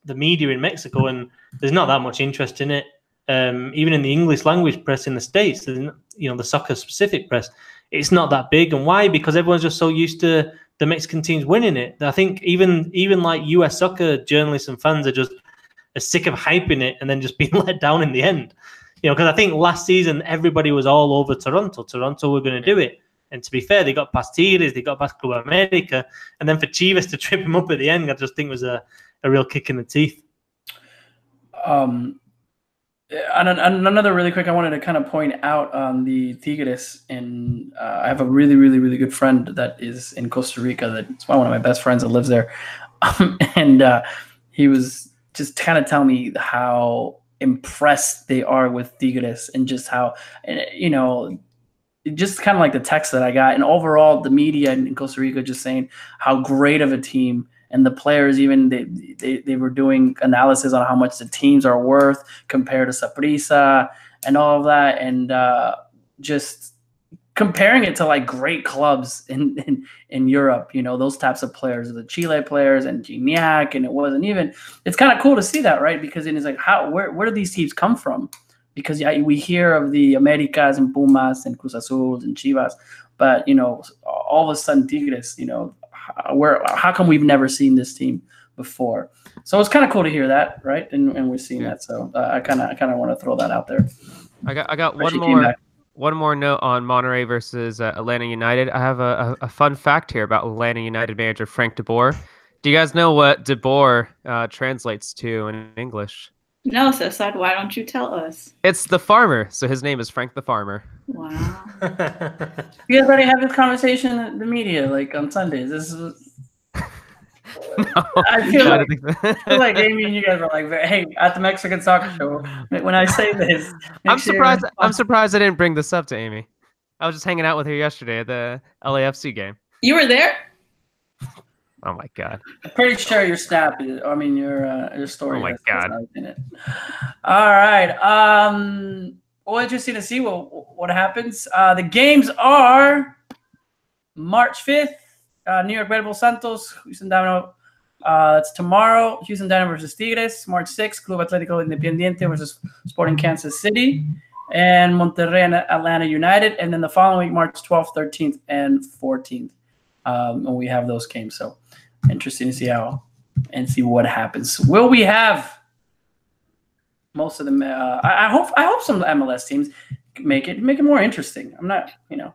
the media in Mexico, and there's not that much interest in it. Even in the English language press in the States, the soccer specific press, it's not that big. And why? Because everyone's just so used to the Mexican teams winning it. I think even like US soccer journalists and fans are sick of hyping it and then just being let down in the end. Because I think last season everybody was all over Toronto. Toronto were going to do it. And to be fair, they got past Tigres, they got past Club America, and then for Chivas to trip them up at the end, I just think was a real kick in the teeth. And another really quick, I wanted to kind of point out on the Tigres, and I have a really, really, really good friend that is in Costa Rica. That's one of my best friends that lives there, and he was just kind of telling me how impressed they are with Tigres, and just how, just kind of like the text that I got, and overall the media in Costa Rica just saying how great of a team. And the players, even they were doing analysis on how much the teams are worth compared to Saprissa and all of that, and just comparing it to like great clubs in Europe. Those types of players, the Chile players and Gignac, and it wasn't even. It's kind of cool to see that, right? Because it's like where do these teams come from? Because we hear of the Americas and Pumas and Cruz Azul and Chivas, but all of a sudden Tigres, how come we've never seen this team before? So it's kind of cool to hear that, right? And we're seeing that. So I kind of want to throw that out there. I got one more note on Monterrey versus Atlanta United. I have a fun fact here about Atlanta United manager Frank de Boer. Do you guys know what de Boer translates to in English? No, Sasad, why don't you tell us? It's the farmer. So his name is Frank the Farmer. Wow. You guys already have this conversation in the media, like on Sundays. This is. No, I feel like Amy and you guys are like, hey, at the Mexican soccer show, when I say this, I'm surprised I didn't bring this up to Amy. I was just hanging out with her yesterday at the LAFC game. You were there? Oh my god! I'm pretty sure your snap. Your story. Oh my has God. in it. All right. Well, interesting to see what happens. The games are March 5th. New York Red Bull Santos, Houston Dynamo. It's tomorrow. Houston Dynamo versus Tigres. March 6th. Club Atlético Independiente versus Sporting Kansas City. And Monterrey and Atlanta United. And then the following week, March 12th, 13th, and 14th. And we have those games. So interesting to see what happens. Will we have most of them? I hope some MLS teams make it more interesting. I'm not, when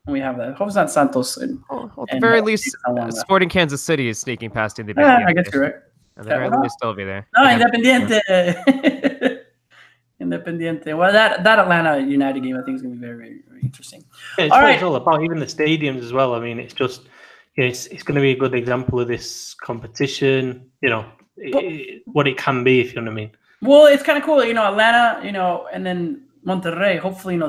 we have that. I hope it's not Santos. At the very least, Sporting Kansas City is sneaking past Independiente. I guess you're right. At the very least, they'll be there. No, Independiente. Independiente. Well, that Atlanta United game, I think, is going to be very, very, very interesting. Yeah, it's what it's all about. Even the stadiums as well. I mean, it's just, it's going to be a good example of this competition. What it can be, if you know what I mean. Well, it's kind of cool, Atlanta, and then Monterrey. Hopefully,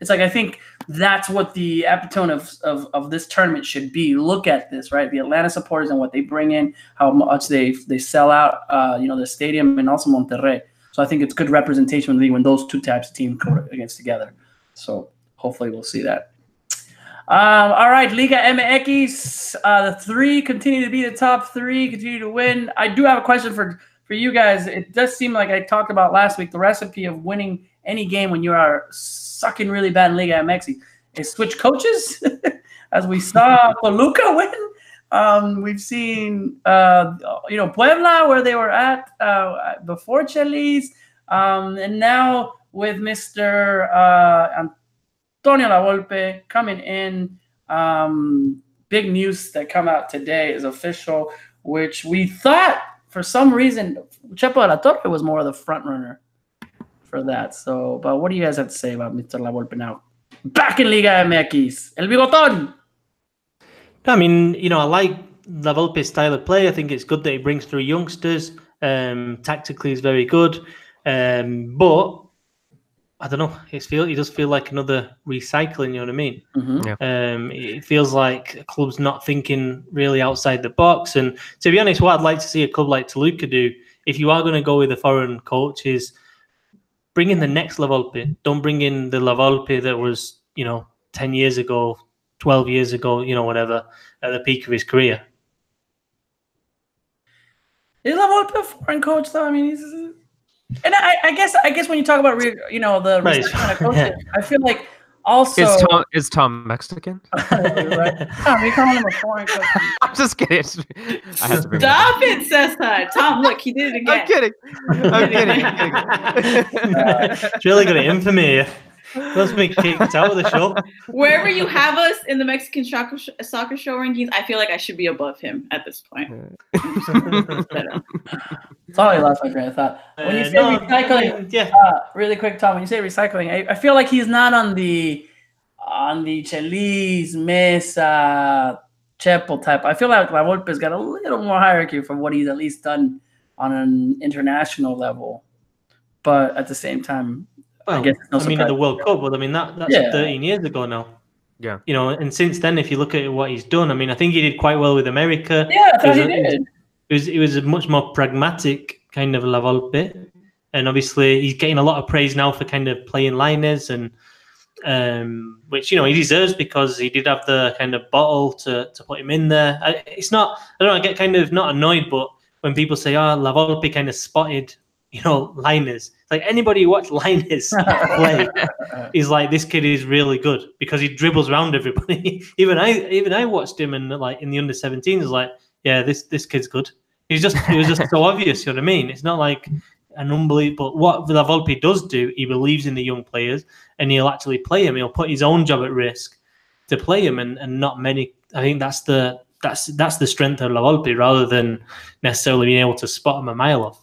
it's like I think that's what the epitome of this tournament should be. Look at this, right? The Atlanta supporters and what they bring in, how much they sell out, the stadium, and also Monterrey. So I think it's good representation when those two types of teams go against together. So hopefully we'll see that. All right, Liga MX. The three continue to be the top three, continue to win. I do have a question for you guys. It does seem like I talked about last week, the recipe of winning any game when you are sucking really bad in Liga MX is switch coaches, as we saw Toluca win. We've seen, Puebla, where they were at before Chelis, and now with Mr. Antonio Lavolpe coming in. Big news that come out today is official, which we thought for some reason Chepo de la Torre was more of the front runner for that. So, but what do you guys have to say about Mr. Lavolpe now? Back in Liga MX, El Bigotón. I mean, I like Lavolpe's style of play. I think it's good that he brings through youngsters. Tactically, he's very good. But I don't know. He does feel like another recycling. You know what I mean? Mm-hmm. Yeah. It feels like a club's not thinking really outside the box. And to be honest, what I'd like to see a club like Toluca do, if you are going to go with a foreign coach, is bring in the next Lavolpe. Don't bring in the Lavolpe that was, 10 years ago, 12 years ago, whatever, at the peak of his career. Is Lavolpe a foreign coach, though? I mean, and I guess when you talk about the Right. kind of coaching, I feel like also is Tom Mexican? Right? Tom, we call him a foreign coach. I'm just kidding. I had to bring Stop it, Cesar. Tom, look, he did it again. I'm kidding. It's really good at infamy. Let's be kicked out of the show. Wherever you have us in the Mexican soccer show rankings, I feel like I should be above him at this point. Sorry, lost my train of thought. When you say recycling, really quick, Tom. When you say recycling, I feel like he's not on the Chelis, Mesa, Chepo type. I feel like Lavolpe's got a little more hierarchy from what he's at least done on an international level, but at the same time. Well, I mean, at the World Cup, but I mean that's 13 years ago now. Yeah. And since then, if you look at what he's done, I mean, I think he did quite well with America. Yeah, I thought he did. It was a much more pragmatic kind of Lavolpe, and obviously he's getting a lot of praise now for kind of playing Lainez, and which he deserves because he did have the kind of bottle to put him in there. I get kind of not annoyed, but when people say, Lavolpe kind of spotted, Lainez. Like anybody who watched Lainez play is like, this kid is really good because he dribbles around everybody. even I watched him and like in the under 17s was like, yeah, this kid's good. It was just so obvious, you know what I mean? It's not like an unbelievable. But what Lavolpe does do, he believes in the young players and he'll actually play him. He'll put his own job at risk to play him, and not many. I think that's the strength of Lavolpe rather than necessarily being able to spot him a mile off.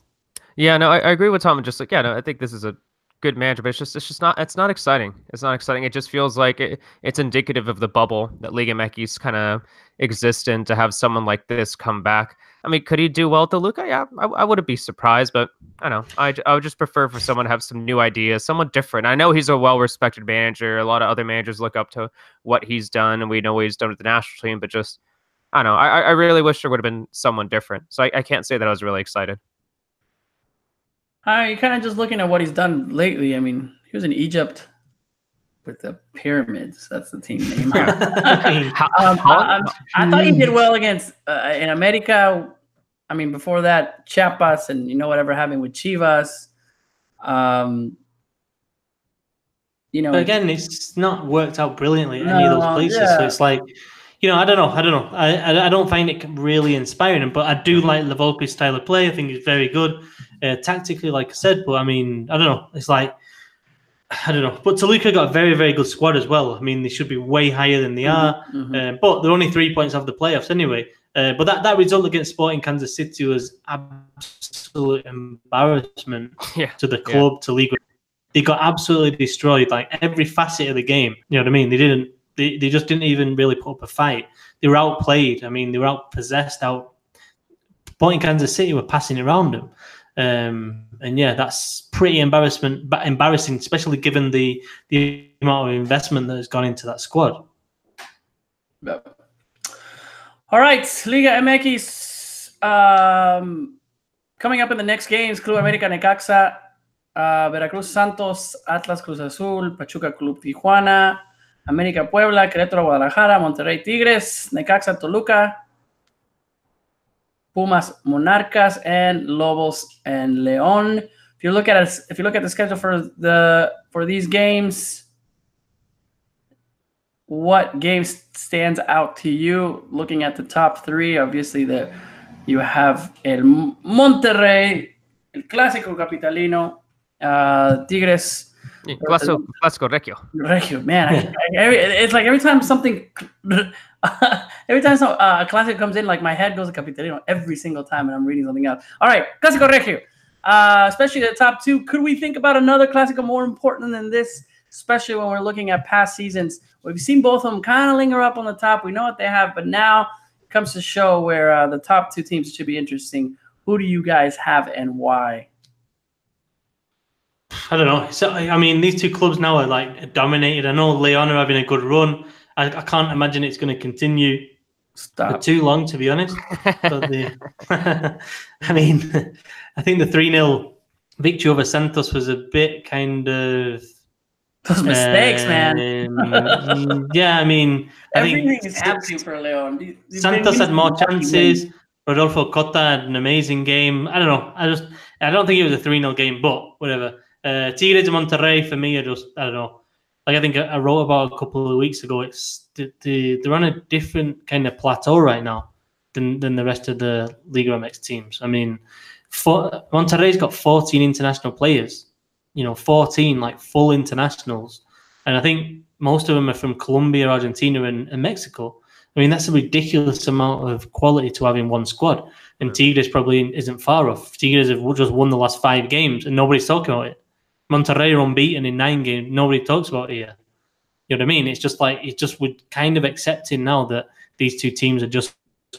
Yeah, no, I agree with Tom. Just I think this is a good manager, but it's not exciting. It's not exciting. It just feels like it's indicative of the bubble that Liga MX kind of exists in, to have someone like this come back. I mean, could he do well at the Luca? Yeah, I wouldn't be surprised, but I don't know. I would just prefer for someone to have some new ideas, someone different. I know he's a well-respected manager. A lot of other managers look up to what he's done, and we know what he's done with the national team, but just, I don't know. I really wish there would have been someone different. So I can't say that I was really excited. You're kind of just looking at what he's done lately. I mean, he was in Egypt with the Pyramids. That's the team name. I thought he did well against in America. I mean, before that, Chiapas and whatever happened with Chivas. But again, it's not worked out brilliantly at any of those places. Yeah. So it's like, I don't know. I don't find it really inspiring. But I do like Levolpi's style of play. I think he's very good tactically, like I said. But I mean, I don't know. It's like, I don't know. But Toluca got a very, very good squad as well. I mean, they should be way higher than they are. But they're only 3 points off the playoffs anyway. But that result against Sporting Kansas City was absolute embarrassment to the club, to Liga. They got absolutely destroyed, like every facet of the game. You know what I mean? They just didn't even really put up a fight. They were outplayed. I mean, they were outpossessed. Sporting Kansas City were passing around them. And yeah, that's pretty embarrassing, especially given the amount of investment that has gone into that squad. Yep. All right, Liga MX. Coming up in the next games: Club América Necaxa, Veracruz Santos, Atlas Cruz Azul, Pachuca Club Tijuana, América Puebla, Querétaro Guadalajara, Monterrey Tigres, Necaxa Toluca, Pumas Monarcas, and Lobos and León. If you look at the schedule for these games, what game stands out to you? Looking at the top three, obviously you have El Monterrey, El Clásico Capitalino, Tigres. Clásico Regio, man. It's like every time a classic comes in, like my head goes to Capitalino every single time, and I'm reading something else. All right, Clásico Regio. Especially the top two. Could we think about another Clásico more important than this? Especially when we're looking at past seasons. We've seen both of them kind of linger up on the top. We know what they have, but now it comes to show where the top two teams should be interesting. Who do you guys have and why? I don't know. So I mean, these two clubs now are like dominated. I know León are having a good run. I can't imagine it's going to continue for too long, to be honest. But I mean, I think the 3-0 victory over Santos was a bit kind of those mistakes, man. Yeah, I mean, everything is happening for León. Santos had more chances. Rodolfo Cota had an amazing game. I don't know. I don't think it was a 3-0 game, but whatever. Tigres and Monterrey, for me, I don't know. Like I think I wrote about a couple of weeks ago. It's they're on a different kind of plateau right now than the rest of the Liga MX teams. I mean, Monterrey's got 14 international players. 14 like full internationals, and I think most of them are from Colombia, Argentina, and Mexico. I mean, that's a ridiculous amount of quality to have in one squad. And Tigres probably isn't far off. Tigres have just won the last 5 games, and nobody's talking about it. Monterrey are unbeaten in 9 games. Nobody talks about it here. You know what I mean? It's just we're kind of accepting now that these two teams are just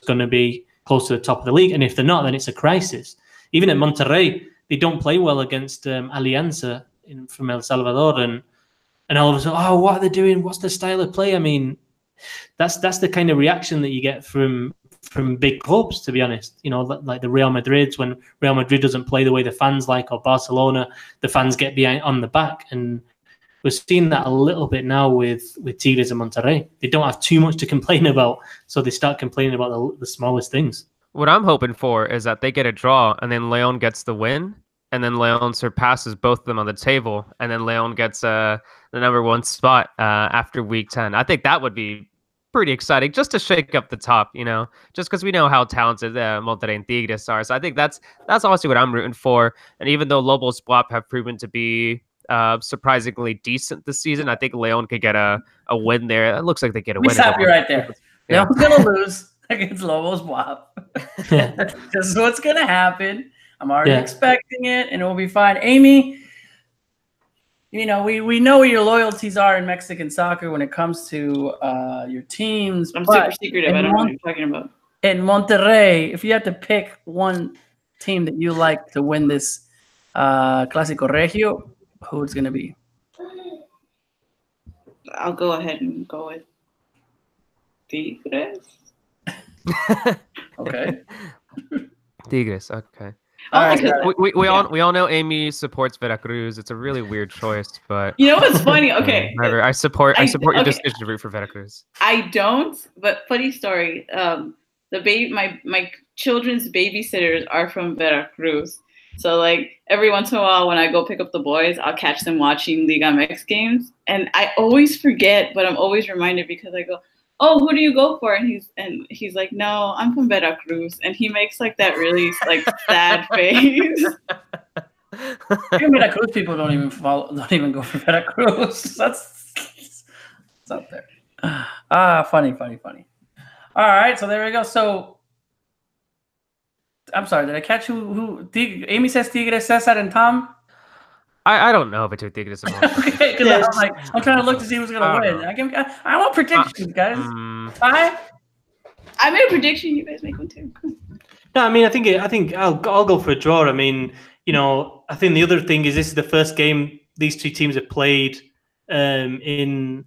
going to be close to the top of the league. And if they're not, then it's a crisis. Even at Monterrey, they don't play well against Alianza from El Salvador. And all of a sudden, what are they doing? What's their style of play? I mean, that's the kind of reaction that you get from big clubs, to be honest. Like the Real Madrids, when Real Madrid doesn't play the way the fans like, or Barcelona, the fans get behind on the back. And we're seeing that a little bit now with Tigres and Monterrey. They don't have too much to complain about, so they start complaining about the smallest things. What I'm hoping for is that they get a draw, and then León gets the win, and then León surpasses both of them on the table, and then León gets the number 1 spot after week 10. I think that would be pretty exciting, just to shake up the top, just because we know how talented Monterrey and Tigres are. So I think that's honestly what I'm rooting for. And even though Lobos BUAP have proven to be surprisingly decent this season, I think León could get a win there. It looks like they get a win. We stop you right there. Yeah. León's going to lose against Lobos BUAP. This is what's going to happen. I'm already expecting it, and it will be fine. Amy, we know what your loyalties are in Mexican soccer when it comes to your teams. I'm super secretive. I don't know what you're talking about. In Monterrey, if you had to pick one team that you like to win this Clásico Regio, who it's going to be? I'll go ahead and go with Tigres. Okay. Tigres. Okay. All right, we all know Amy supports Veracruz. It's a really weird choice, but you know what's funny? Okay, I support your decision to root for Veracruz. I don't, but funny story. My children's babysitters are from Veracruz, so like every once in a while when I go pick up the boys, I'll catch them watching Liga MX games, and I always forget, but I'm always reminded because I go, "Oh, who do you go for?" And he's like, "No, I'm from Veracruz," and he makes like that really like sad face. Veracruz people don't even go for Veracruz. That's up there. Funny. All right, so there we go. So I'm sorry, did I catch who Amy says Tigres, Cesar, and Tom? I don't know between Tigres and Monterrey. Okay, because I'm trying to look to see who's gonna win. I want predictions, guys. I made a prediction. You guys make one too. No, I mean, I think I'll go for a draw. I mean, I think the other thing is this is the first game these two teams have played in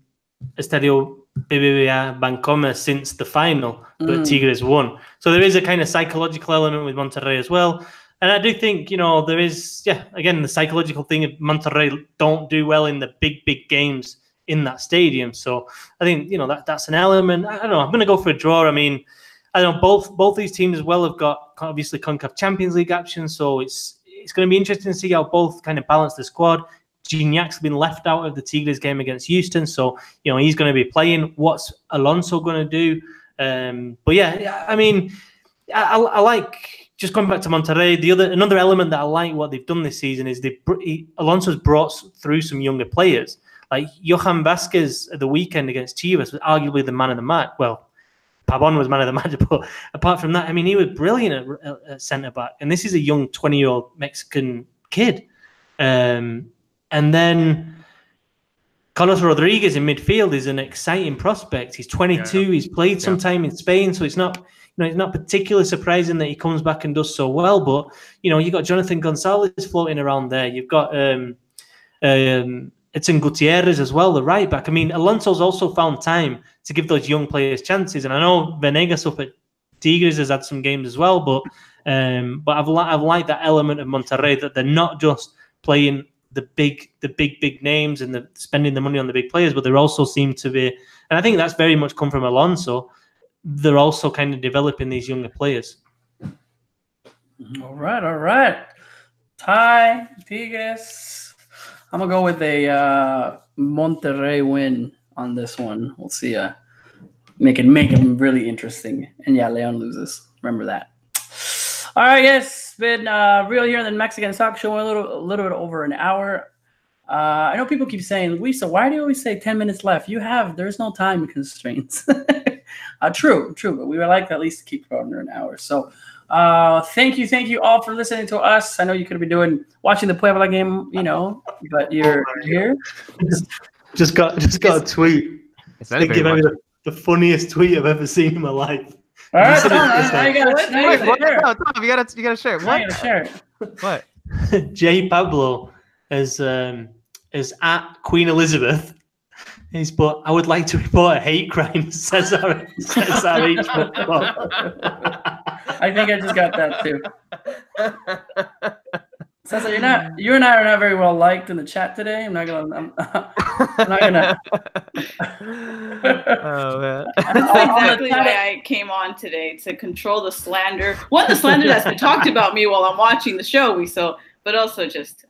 Estadio BBVA Bancomer since the final, but Tigres won. So there is a kind of psychological element with Monterrey as well. And I do think, there is, again, the psychological thing of Monterrey don't do well in the big games in that stadium. So I think, that's an element. I don't know. I'm going to go for a draw. I mean, I don't know, both these teams as well have got, obviously, CONCACAF Champions League action. So it's going to be interesting to see how both kind of balance the squad. Gignac's been left out of the Tigres game against Houston. So, he's going to be playing. What's Alonso going to do? But yeah, I mean, I like... Just going back to Monterrey, another element that I like what they've done this season is Alonso's brought through some younger players. Like Johan Vázquez at the weekend against Chivas was arguably the man of the match. Well, Pavon was man of the match, but apart from that, I mean, he was brilliant at centre back. And this is a young 20-year-old Mexican kid. And then Carlos Rodriguez in midfield is an exciting prospect. He's 22. Yeah. He's played some time in Spain, so it's not. It's not particularly surprising that he comes back and does so well, but you've got Jonathan Gonzalez floating around there. You've got Edson Gutierrez as well, the right back. I mean, Alonso's also found time to give those young players chances, and I know Venegas up at Tigres has had some games as well, but I've liked that element of Monterrey that they're not just playing the big names and spending the money on the big players, but they also seem to be, and I think that's very much come from Alonso. They're also kind of developing these younger players. All right. Tigres. I'm going to go with a Monterrey win on this one. We'll see. Make it really interesting. And yeah, Leon loses. Remember that. All right, guys. It's been real here in the Mexican Soccer Show. A little bit over an hour. I know people keep saying, Lisa, why do you always say 10 minutes left? There's no time constraints. True, but we would like at least to keep it under an hour. So thank you all for listening to us. I know you could be watching the Puebla game, but you're here. Just got a tweet. The funniest tweet I've ever seen in my life. All right, you gotta share. What? I gotta share it. What? J Pablo is at Queen Elizabeth. He's put, I would like to report a hate crime, says our football. I think I just got that too. Cesar, you and I are not very well liked in the chat today. I'm not gonna. Oh man! That's exactly why I came on today, to control the slander. The slander that's been talked about me while I'm watching the show. But also just.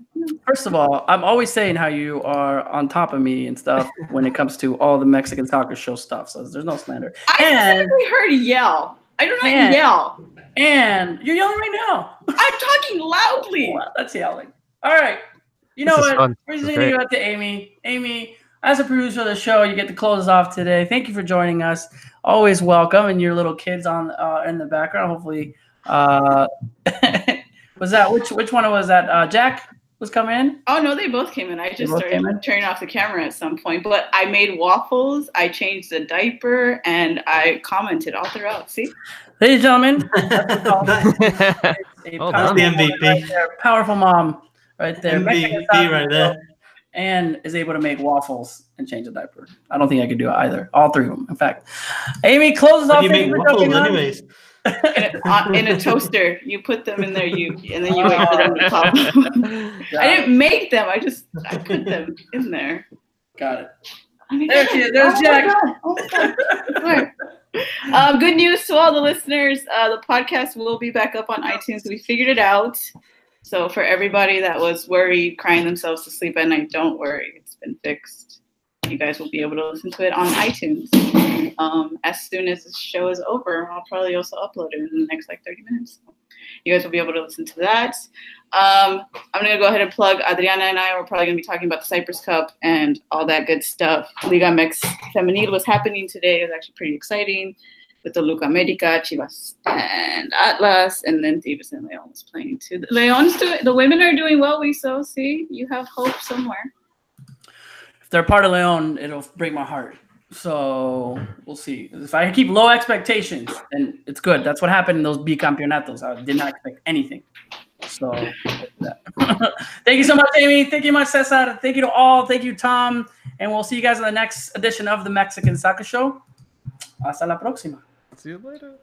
First of all, I'm always saying how you are on top of me and stuff when it comes to all the Mexican Soccer Show stuff. So there's no slander. I specifically heard yell. I do not yell. And you're yelling right now. I'm talking loudly. Well, that's yelling. All right. You know what? We're just going to go out to Amy. Amy, as a producer of the show, you get to close us off today. Thank you for joining us. Always welcome. And your little kids in the background. Hopefully. Was that which one was that? Jack? was coming in? Oh no, they both came in. I just both started came in? turning off the camera at some point, but I made waffles, I changed the diaper, and I commented all throughout. See? Ladies and gentlemen, that's Well That's the MVP. right there, powerful mom right there. MVP right there. And is able to make waffles and change a diaper. I don't think I could do either. All three of them, in fact. Amy, closes How off. do you make waffles anyways? In a toaster, you put them in there, and then you wait for them to pop. I didn't make them. I put them in there. Got it. I mean, There she is. There's Jack. Oh my God. Good news to all the listeners. The podcast will be back up on iTunes. We figured it out. So for everybody that was worried, crying themselves to sleep at night, don't worry. It's been fixed. You guys will be able to listen to it on iTunes. As soon as the show is over, I'll probably also upload it in the next 30 minutes. You guys will be able to listen to that. I'm going to go ahead and plug Adriana and I. We're probably going to be talking about the Cyprus Cup and all that good stuff. Liga MX Femenil was happening today. It was actually pretty exciting with the Luca America, Chivas, and Atlas, and then Tigres and León was playing too. The women are doing well, so see, you have hope somewhere. If they're part of León, it'll break my heart. So we'll see. If I keep low expectations, then it's good. That's what happened in those bicampeonatos. I did not expect anything. So thank you so much, Amy. Thank you much, Cesar. Thank you to all. Thank you, Tom. And we'll see you guys in the next edition of the Mexican Soccer Show. Hasta la próxima. See you later.